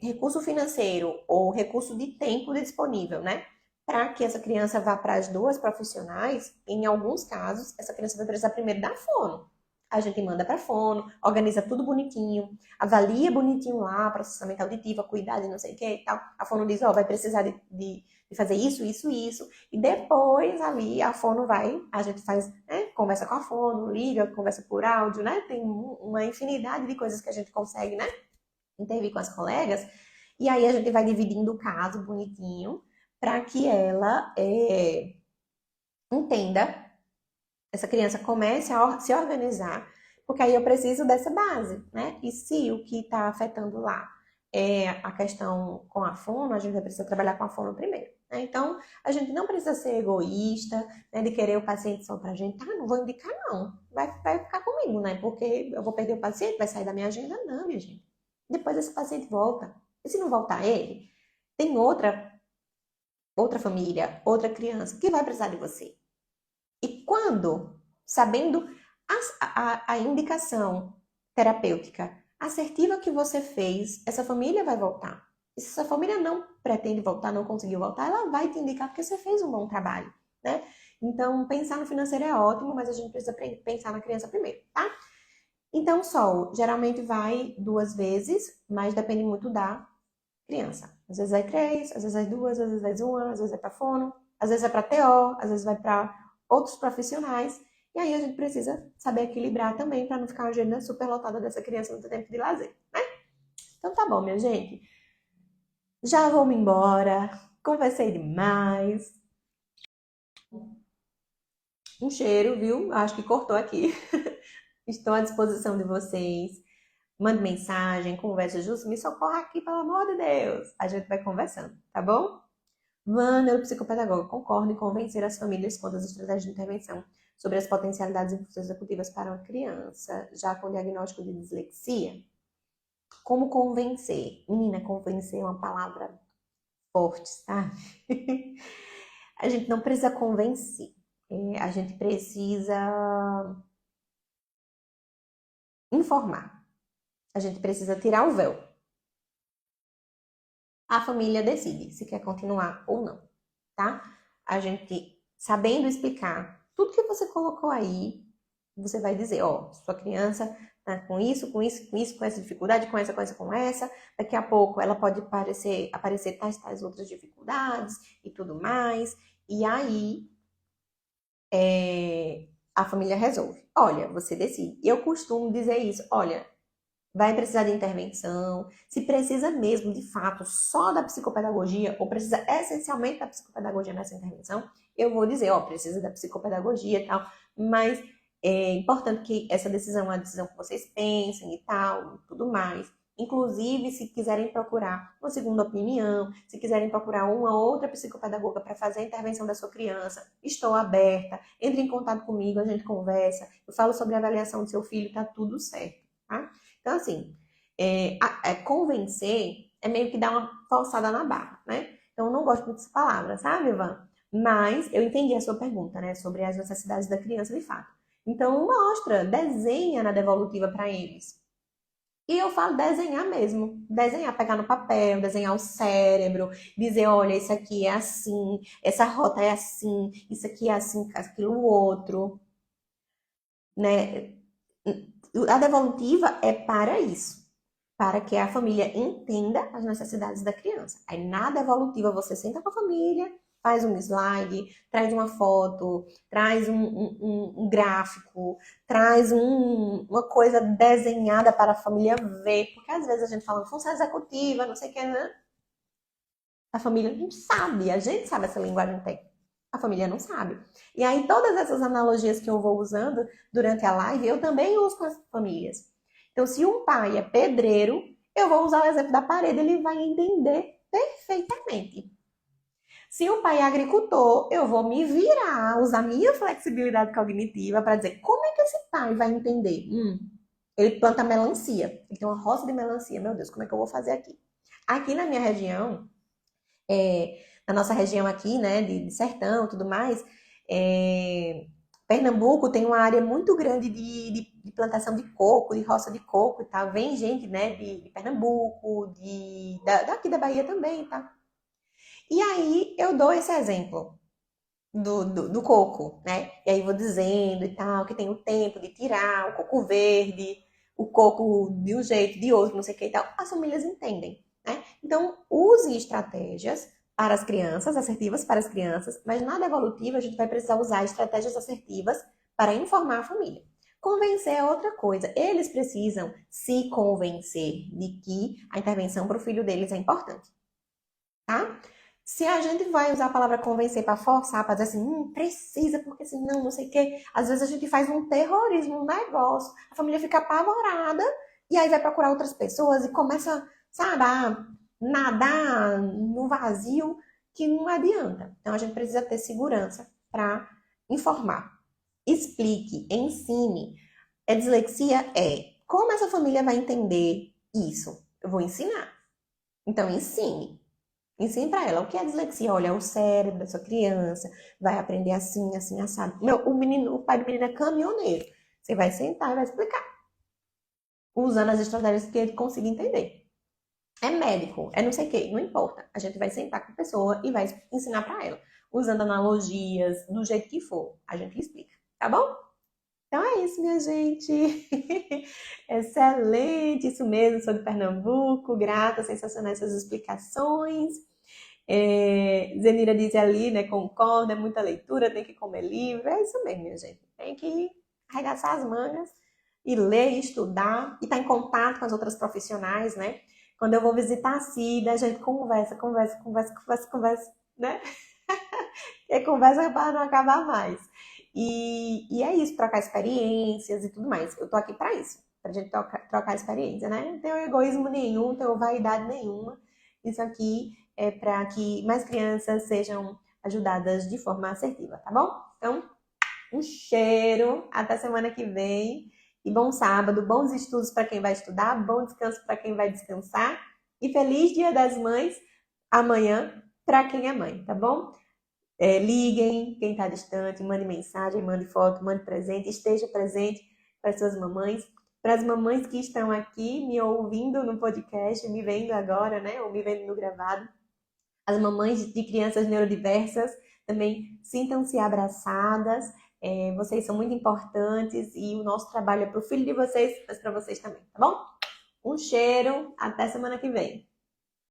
recurso financeiro ou recurso de tempo disponível, né? Para que essa criança vá para as 2 profissionais, em alguns casos, essa criança vai precisar primeiro da fono. A gente manda para fono, organiza tudo bonitinho, avalia bonitinho lá, processamento auditivo, acuidade, não sei o que e tal. A fono diz, vai precisar de fazer isso, isso, isso. E depois ali a fono a gente faz, né, conversa com a fono, liga, conversa por áudio, né? Tem uma infinidade de coisas que a gente consegue, né? Intervir com as colegas, e aí a gente vai dividindo o caso bonitinho para que ela entenda, essa criança comece a se organizar, porque aí eu preciso dessa base, né? E se o que está afetando lá é a questão com a fono, a gente vai precisar trabalhar com a fono primeiro. Né? Então, a gente não precisa ser egoísta, né, de querer o paciente só pra gente. Não vou indicar, não. Vai ficar comigo, né? Porque eu vou perder o paciente, vai sair da minha agenda, não, minha gente. Depois esse paciente volta. E se não voltar ele, tem outra família, outra criança que vai precisar de você. E quando, sabendo a indicação terapêutica assertiva que você fez, essa família vai voltar. E se essa família não pretende voltar, não conseguiu voltar, ela vai te indicar porque você fez um bom trabalho, né? Então, pensar no financeiro é ótimo, mas a gente precisa pensar na criança primeiro, tá? Então, o sol geralmente vai 2 vezes, mas depende muito da criança. Às vezes vai 3, às vezes vai 2, às vezes vai 1, às vezes vai para fono, às vezes vai para TO, às vezes vai para outros profissionais. E aí a gente precisa saber equilibrar também para não ficar uma agenda super lotada dessa criança no tempo de lazer, né? Então tá bom, minha gente. Já vou me embora. Conversei demais. Um cheiro, viu? Acho que cortou aqui. Estou à disposição de vocês. Mande mensagem, conversa justo, me socorra aqui, pelo amor de Deus. A gente vai conversando, tá bom? Van, neuropsicopedagoga, concorda em convencer as famílias quanto às estratégias de intervenção sobre as potencialidades e funções executivas para uma criança, já com diagnóstico de dislexia? Como convencer? Menina, convencer é uma palavra forte, sabe? A gente não precisa convencer. a gente precisa informar. A gente precisa tirar o véu. A família decide se quer continuar ou não, tá? A gente, sabendo explicar tudo que você colocou aí, você vai dizer, ó, sua criança tá com isso, com isso, com isso, com essa dificuldade, com essa, com essa, com essa. Daqui a pouco ela pode aparecer tais outras dificuldades e tudo mais. E aí, a família resolve. Olha, você decide. Eu costumo dizer isso. Olha, vai precisar de intervenção. Se precisa mesmo, de fato, só da psicopedagogia, ou precisa essencialmente da psicopedagogia nessa intervenção, eu vou dizer, ó, precisa da psicopedagogia e tal, mas é importante que essa decisão é uma decisão que vocês pensem e tal, tudo mais. Inclusive, se quiserem procurar uma segunda opinião, se quiserem procurar uma outra psicopedagoga para fazer a intervenção da sua criança, estou aberta, entre em contato comigo, a gente conversa, eu falo sobre a avaliação do seu filho, tá tudo certo, tá? Então, assim, convencer é meio que dar uma forçada na barra, né? Então, eu não gosto muito dessa palavra, sabe, Ivan? Mas eu entendi a sua pergunta, né? Sobre as necessidades da criança, de fato. Então, mostra, desenha na devolutiva para eles. E eu falo desenhar mesmo. Desenhar, pegar no papel, desenhar o cérebro, dizer, olha, isso aqui é assim, essa rota é assim, isso aqui é assim, aquilo outro, né? A devolutiva é para isso, para que a família entenda as necessidades da criança. Aí na devolutiva você senta com a família, faz um slide, traz uma foto, traz um gráfico, traz uma coisa desenhada para a família ver, porque às vezes a gente fala função executiva, não sei o que, né? A família não sabe, a gente sabe essa linguagem técnica. A família não sabe. E aí, todas essas analogias que eu vou usando durante a live, eu também uso com as famílias. Então, se um pai é pedreiro, eu vou usar o exemplo da parede, ele vai entender perfeitamente. Se um pai é agricultor, eu vou me virar, usar minha flexibilidade cognitiva para dizer como é que esse pai vai entender. Ele planta melancia, ele tem uma roça de melancia, meu Deus, como é que eu vou fazer aqui? Aqui na minha região, na nossa região aqui, né, de sertão e tudo mais, Pernambuco tem uma área muito grande de plantação de coco, de roça de coco e tal. Vem gente, né, de Pernambuco, daqui da Bahia também, tá? E aí eu dou esse exemplo do coco, né? E aí vou dizendo e tal, que tem o tempo de tirar o coco verde, o coco de um jeito, de outro, não sei o que e tal. As famílias entendem, né? Então, use estratégias para as crianças, assertivas para as crianças, mas na devolutiva a gente vai precisar usar estratégias assertivas para informar a família. Convencer é outra coisa. Eles precisam se convencer de que a intervenção para o filho deles é importante, tá? Se a gente vai usar a palavra convencer para forçar, para dizer assim, precisa, porque senão não sei o quê, às vezes a gente faz um terrorismo, um negócio, a família fica apavorada e aí vai procurar outras pessoas e começa, sabe, a nadar no vazio que não adianta. Então a gente precisa ter segurança para informar. Explique, ensine. É dislexia? É. Como essa família vai entender isso? Eu vou ensinar. Então ensine. Ensine para ela o que é dislexia. Olha, é o cérebro da sua criança vai aprender assim, assim, assado. O pai do menino é caminhoneiro. Você vai sentar e vai explicar, usando as estratégias que ele consiga entender. É médico, é não sei o quê, não importa. A gente vai sentar com a pessoa e vai ensinar para ela, usando analogias, do jeito que for. A gente explica, tá bom? Então é isso, minha gente. Excelente, isso mesmo, sou de Pernambuco, grata, sensacionais essas explicações. Zenira diz ali, né, concorda, é muita leitura, tem que comer livro, é isso mesmo, minha gente. Tem que arregaçar as mangas e ler, e estudar, e estar em contato com as outras profissionais, né? Quando eu vou visitar a Cida, a gente conversa, né? E conversa para não acabar mais. E é isso, trocar experiências e tudo mais. Eu tô aqui para isso, pra gente trocar experiência, né? Não tenho egoísmo nenhum, não tenho vaidade nenhuma. Isso aqui é para que mais crianças sejam ajudadas de forma assertiva, tá bom? Então, um cheiro, até semana que vem. E bom sábado, bons estudos para quem vai estudar, bom descanso para quem vai descansar. E feliz Dia das Mães amanhã para quem é mãe, tá bom? Liguem, quem está distante, mande mensagem, mande foto, mande presente, esteja presente para as suas mamães. Para as mamães que estão aqui me ouvindo no podcast, me vendo agora, né? Ou me vendo no gravado. As mamães de crianças neurodiversas também sintam-se abraçadas. Vocês são muito importantes e o nosso trabalho é para o filho de vocês, mas para vocês também, tá bom? Um cheiro, até semana que vem.